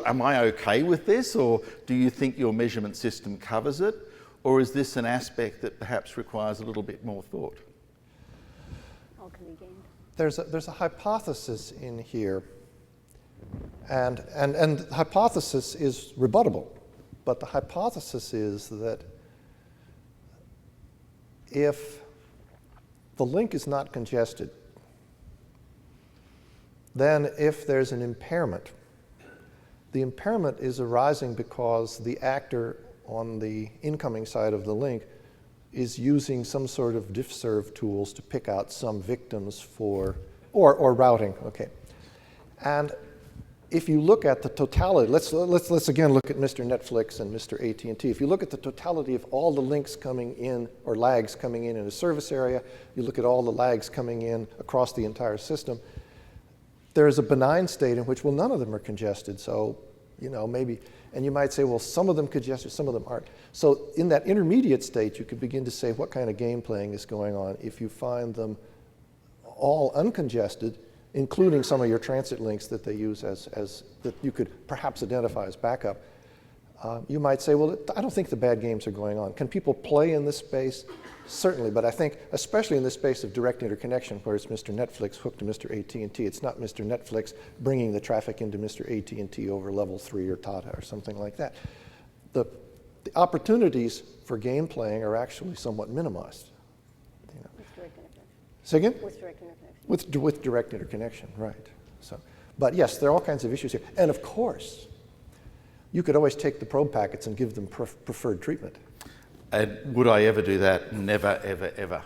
Am I okay with this, or do you think your measurement system covers it? Or is this an aspect that perhaps requires a little bit more thought? All can be gained. There's a hypothesis in here, and the hypothesis is rebuttable. But the hypothesis is that if the link is not congested, then if there's an impairment, the impairment is arising because the actor on the incoming side of the link is using some sort of diff-serve tools to pick out some victims for, or routing, okay. And if you look at the totality, let's again look at Mr. Netflix and Mr. AT&T. If you look at the totality of all the links coming in, or lags coming in a service area, you look at all the lags coming in across the entire system, there is a benign state in which, well, none of them are congested. So, you know, maybe, and you might say, well, some of them congested, some of them aren't. So in that intermediate state, you could begin to say what kind of game playing is going on if you find them all uncongested, including some of your transit links that they use as that you could perhaps identify as backup. You might say, well, I don't think the bad games are going on. Can people play in this space? Certainly, but I think especially in this space of direct interconnection, where it's Mr. Netflix hooked to Mr. AT&T, it's not Mr. Netflix bringing the traffic into Mr. AT&T over level 3 or Tata or something like that. The opportunities for game playing are actually somewhat minimized. You know. With direct interconnection. Say again? With direct interconnection. With direct interconnection, right. So, but yes, there are all kinds of issues here. And of course, you could always take the probe packets and give them preferred treatment. And would I ever do that? Never, ever, ever.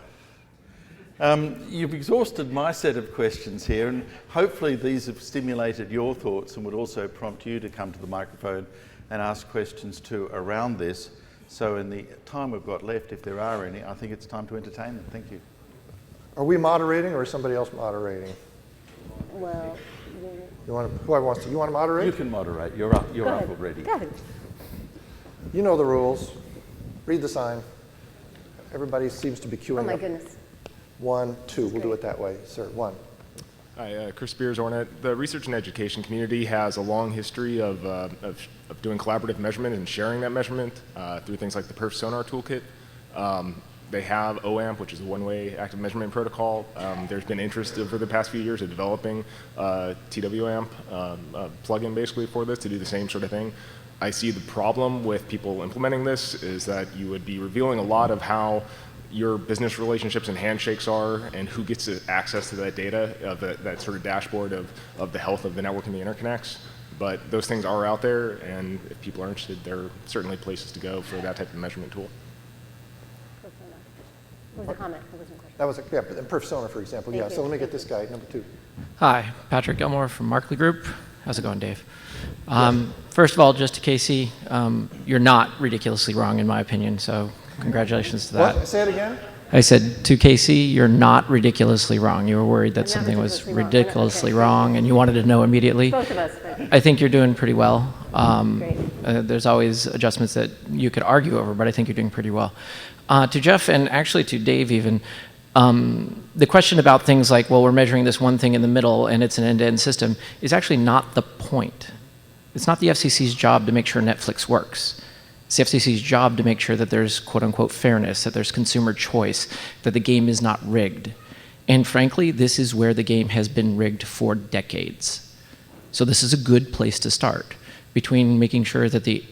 You've exhausted my set of questions here, and hopefully these have stimulated your thoughts and would also prompt you to come to the microphone and ask questions too around this. So in the time we've got left, if there are any, I think it's time to entertain them. Thank you. Are we moderating or is somebody else moderating? Well, Whoever wants to. You want to moderate? You can moderate. You're up. You're go up ahead. already. Go ahead. You know the rules. Read the sign. Everybody seems to be queuing Oh my up. goodness. 1, 2. We'll do great. it that way, sir. 1. Hi, Chris Spears, Ornet. The research and education community has a long history of doing collaborative measurement and sharing that measurement through things like the Perf Sonar Toolkit. They have OAMP, which is a one-way active measurement protocol. There's been interest over the past few years in developing TWAMP, a plugin basically for this to do the same sort of thing. I see the problem with people implementing this is that you would be revealing a lot of how your business relationships and handshakes are and who gets access to that data, that sort of dashboard of the health of the network and the interconnects. But those things are out there, and if people are interested, there are certainly places to go for that type of measurement tool. What was the comment? What was the question? That was yeah, but in Perf Sonar, for example. Thank Yeah, you. so let me get this guy, number 2. Hi, Patrick Gilmore from Markley Group. How's it going, Dave? First of all, just to Casey, you're not ridiculously wrong in my opinion, so congratulations to that. What? Say it again? I said to Casey, you're not ridiculously wrong. You were worried that I'm not something was ridiculously wrong. ridiculously Okay. wrong and you wanted to know immediately. Both of us. But I think you're doing pretty well. Great. There's always adjustments that you could argue over, but I think you're doing pretty well. To Jeff and actually to Dave even, the question about things like, well, we're measuring this one thing in the middle and it's an end-to-end system is actually not the point. It's not the FCC's job to make sure Netflix works. It's the FCC's job to make sure that there's quote-unquote fairness, that there's consumer choice, that the game is not rigged. And frankly, this is where the game has been rigged for decades. So this is a good place to start, between making sure that the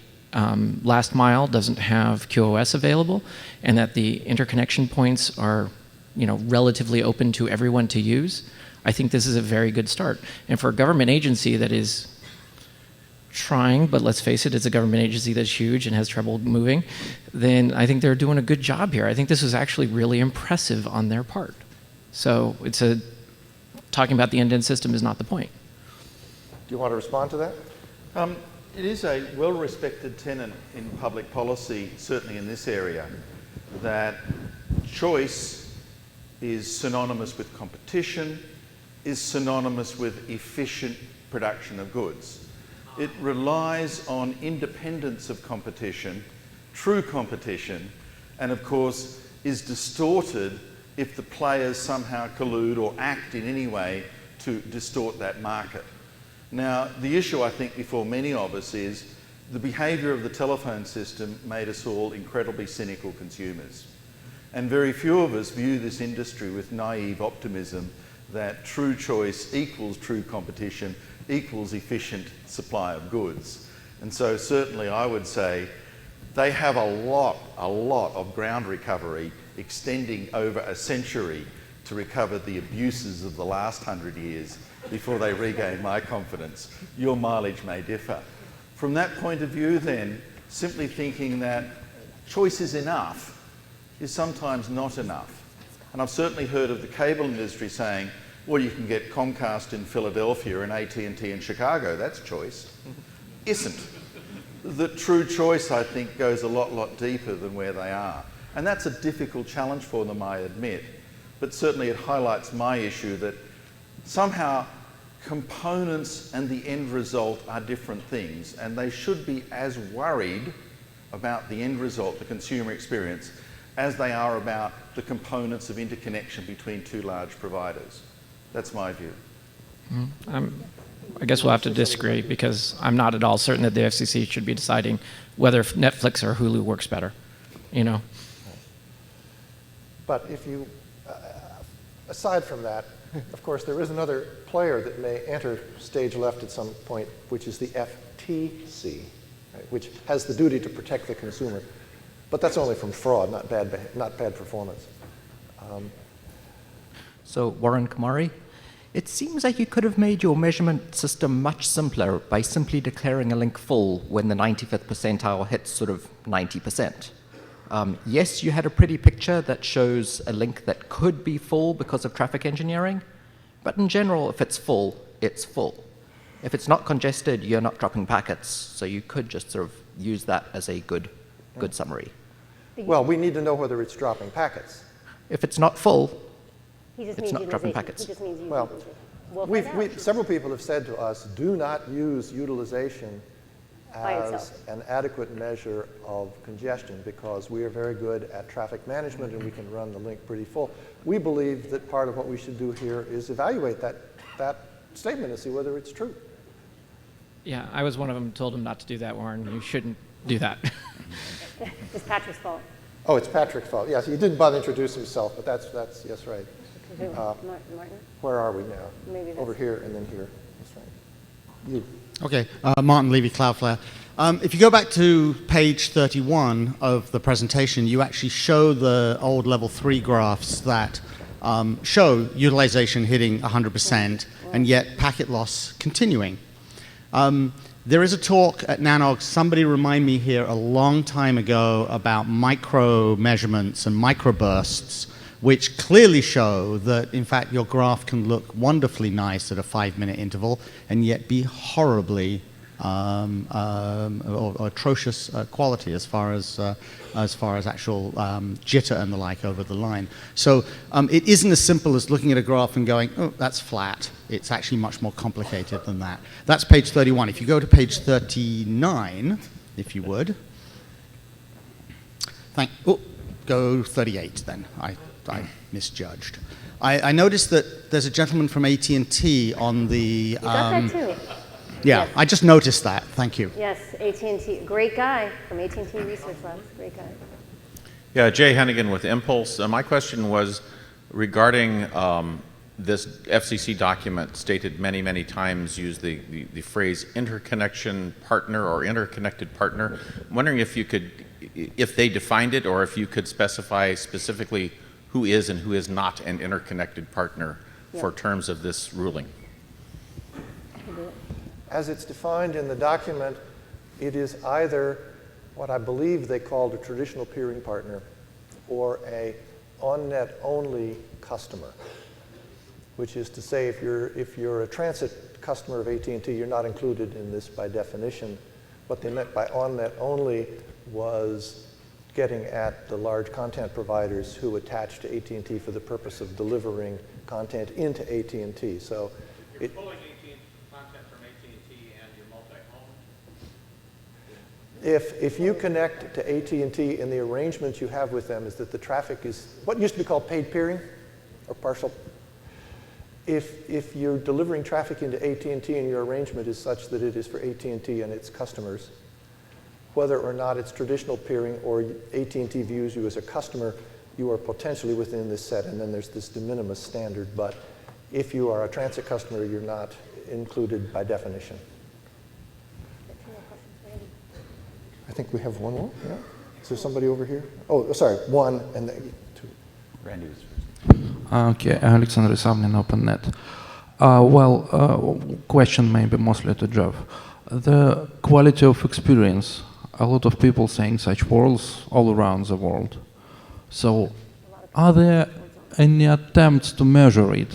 last mile doesn't have QoS available and that the interconnection points are relatively open to everyone to use. I think this is a very good start. And for a government agency that is trying, but let's face it, it's a government agency that's huge and has trouble moving, then I think they're doing a good job here. I think this is actually really impressive on their part. So talking about the end-to-end system is not the point. Do you want to respond to that? It is a well-respected tenet in public policy, certainly in this area, that choice is synonymous with competition, is synonymous with efficient production of goods. It relies on independence of competition, true competition, and of course is distorted if the players somehow collude or act in any way to distort that market. Now, the issue I think before many of us is the behaviour of the telephone system made us all incredibly cynical consumers. And very few of us view this industry with naive optimism that true choice equals true competition equals efficient supply of goods. And so certainly I would say they have a lot of ground recovery extending over a century to recover the abuses of the last 100 years before they regain my confidence. Your mileage may differ. From that point of view then, simply thinking that choice is enough is sometimes not enough. And I've certainly heard of the cable industry saying, well, you can get Comcast in Philadelphia and AT&T in Chicago, that's choice. Isn't. The true choice, I think, goes a lot deeper than where they are. And that's a difficult challenge for them, I admit. But certainly it highlights my issue that somehow components and the end result are different things, and they should be as worried about the end result, the consumer experience, as they are about the components of interconnection between two large providers. That's my view. I guess we'll have to disagree because I'm not at all certain that the FCC should be deciding whether Netflix or Hulu works better, But if you, aside from that, of course, there is another player that may enter stage left at some point, which is the FTC, right, which has the duty to protect the consumer. But that's only from fraud, not bad performance. So Warren Kumari, It seems like you could have made your measurement system much simpler by simply declaring a link full when the 95th percentile hits sort of 90%. Yes, you had a pretty picture that shows a link that could be full because of traffic engineering, but in general, if it's full, it's full. If it's not congested, you're not dropping packets, so you could just sort of use that as a good summary. Well, we need to know whether it's dropping packets. If it's not full, He just it's means not dropping utilization. packets. He just means Well, utilization. We'll find out. several people have said to us, do not use utilization By as itself. an adequate measure of congestion because we are very good at traffic management and we can run the link pretty full. We believe that part of what we should do here is evaluate that statement and see whether it's true. Yeah, I was one of them who told him not to do that, Warren. You shouldn't do that. It's Patrick's fault. Oh, it's Patrick's fault. Yes, he didn't bother to introduce himself, but that's yes, right. Who? Martin? Where are we now? Maybe that's- Over here and then here. That's right. You. Okay, Martin Levy, Cloudflare. If you go back to page 31 of the presentation, you actually show the old level 3 graphs that show utilization hitting 100% and yet packet loss continuing. There is a talk at Nanog, somebody remind me here a long time ago about micro measurements and microbursts, which clearly show that, in fact, your graph can look wonderfully nice at a 5-minute interval and yet be horribly or atrocious quality as far as actual jitter and the like over the line. So it isn't as simple as looking at a graph and going, oh, that's flat. It's actually much more complicated than that. That's page 31. If you go to page 39, if you would. Go 38 then. I misjudged. I noticed that there's a gentleman from AT&T on the... You got that too. Yeah, Yes. I just noticed that. Thank you. Yes, AT&T. Great guy from AT&T Research Labs. Great guy. Yeah, Jay Hennigan with Impulse. My question was regarding this FCC document stated many, many times used the phrase interconnection partner or interconnected partner. I'm wondering if you could, if they defined it or if you could specify specifically who is and who is not an interconnected partner for terms of this ruling. As it's defined in the document, it is either what I believe they called a traditional peering partner or a on-net only customer, which is to say if you're a transit customer of AT&T, you're not included in this by definition. What they meant by on-net only was getting at the large content providers who attach to AT&T for the purpose of delivering content into AT&T. So You're pulling content from AT&T and your multi-home? if you connect to AT&T and the arrangement you have with them is that the traffic is what used to be called paid peering or partial. If you're delivering traffic into AT&T and your arrangement is such that it is for AT&T and its customers, whether or not it's traditional peering or AT&T views you as a customer, you are potentially within this set, and then there's this de minimis standard. But if you are a transit customer, you're not included by definition. I think we have one more. Yeah. Is there somebody over here? Oh, sorry, one and then two. Randy was first. Okay, Alexander Savnin, OpenNet. Question maybe mostly to Jeff. The quality of experience. A lot of people saying such words all around the world. So, are there any attempts to measure it?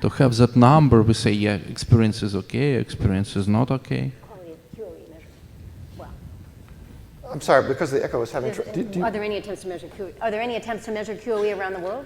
To have that number, we say, yeah, experience is okay, experience is not okay. Quality of QoE measurement. Well, I'm sorry, because the echo is having are there any attempts to measure QoE? Are there any attempts to measure QoE around the world?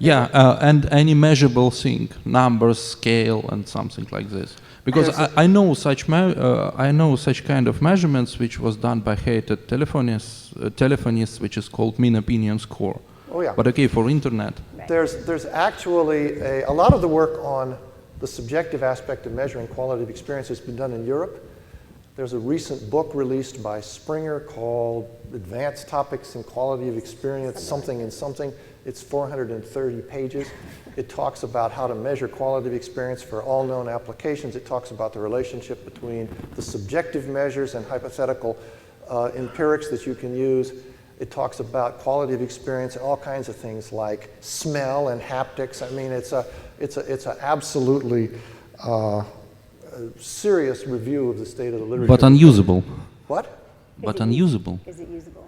Yeah, and any measurable thing, numbers, scale, and something like this. Because I know such kind of measurements which was done by hated telephonists, which is called mean opinion score. Oh yeah. But okay, for internet. Right. There's actually a lot of the work on the subjective aspect of measuring quality of experience has been done in Europe. There's a recent book released by Springer called Advanced Topics in Quality of Experience, something in something. It's 430 pages. It talks about how to measure quality of experience for all known applications. It talks about the relationship between the subjective measures and hypothetical empirics that you can use. It talks about quality of experience and all kinds of things like smell and haptics. I mean, it's a absolutely serious review of the state of the literature. But unusable. What? But unusable. Is it usable?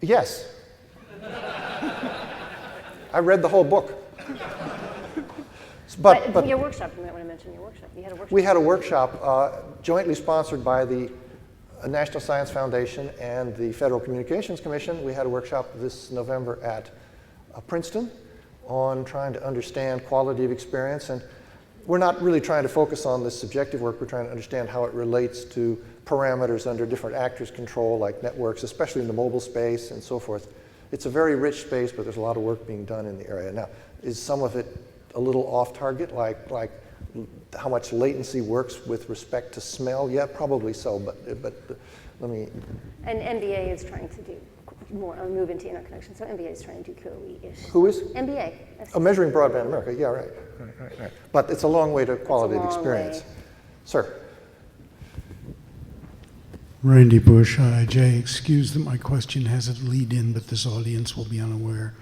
Yes. I read the whole book. But your workshop, you might want to mention your workshop. You had a workshop. We had a workshop jointly sponsored by the National Science Foundation and the Federal Communications Commission. We had a workshop this November at Princeton on trying to understand quality of experience. And we're not really trying to focus on this subjective work. We're trying to understand how it relates to parameters under different actors' control, like networks, especially in the mobile space and so forth. It's a very rich space, but there's a lot of work being done in the area. Now, is some of it a little off target, like how much latency works with respect to smell? Yeah, probably so, but let me... And NBA is trying to do more, move into interconnection, so NBA is trying to do QoE-ish. Who is? NBA. Oh, Measuring Broadband America, yeah, right. But it's a long way to quality of experience. Way. Sir. Randy Bush, IIJ. Excuse that my question has a lead in, but this audience will be unaware.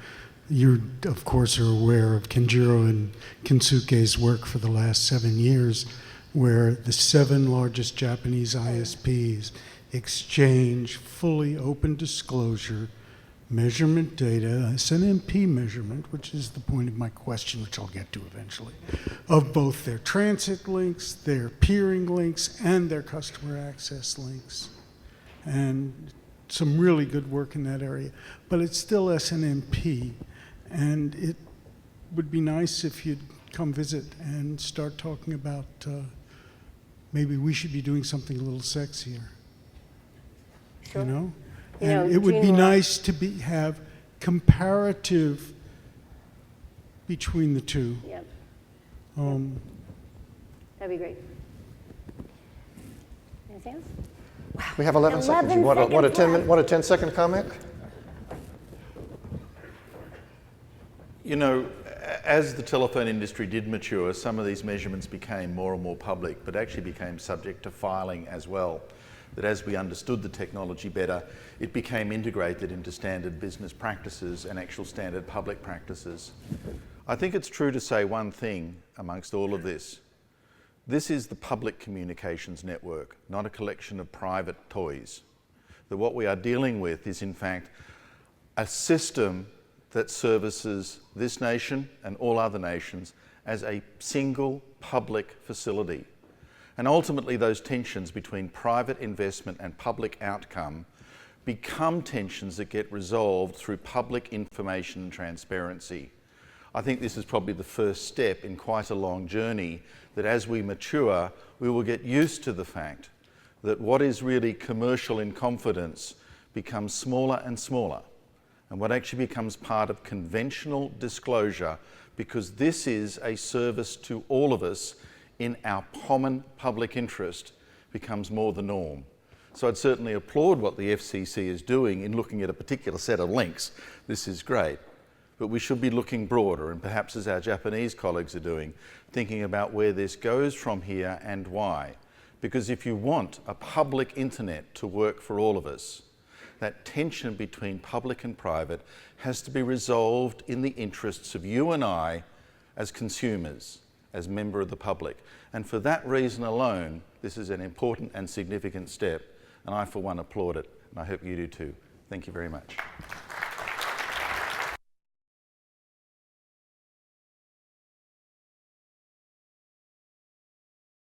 You, of course, are aware of Kenjiro and Kensuke's work for the last 7 years, where the 7 largest Japanese ISPs exchange fully open disclosure measurement data, SNMP measurement, which is the point of my question, which I'll get to eventually, of both their transit links, their peering links, and their customer access links. And some really good work in that area. But it's still SNMP, and it would be nice if you'd come visit and start talking about maybe we should be doing something a little sexier. Sure. You know? You know, And it would be Gene, nice to have comparative between the two. Yep, Um, that'd be great. Anything else? We have 11 seconds. You want a 10-second comment? You know, as the telephone industry did mature, some of these measurements became more and more public, but actually became subject to filing as well. That as we understood the technology better, it became integrated into standard business practices and actual standard public practices. I think it's true to say one thing amongst all of this. This is the public communications network, not a collection of private toys. That what we are dealing with is, in fact, a system that services this nation and all other nations as a single public facility. And ultimately, those tensions between private investment and public outcome become tensions that get resolved through public information and transparency. I think this is probably the first step in quite a long journey that as we mature, we will get used to the fact that what is really commercial in confidence becomes smaller and smaller, and what actually becomes part of conventional disclosure, because this is a service to all of us in our common public interest, becomes more the norm. So I'd certainly applaud what the FCC is doing in looking at a particular set of links. This is great. But we should be looking broader, and perhaps as our Japanese colleagues are doing, thinking about where this goes from here and why. Because if you want a public internet to work for all of us, that tension between public and private has to be resolved in the interests of you and I as consumers, as member of the public. And for that reason alone, this is an important and significant step, and I for one applaud it, and I hope you do too. Thank you very much.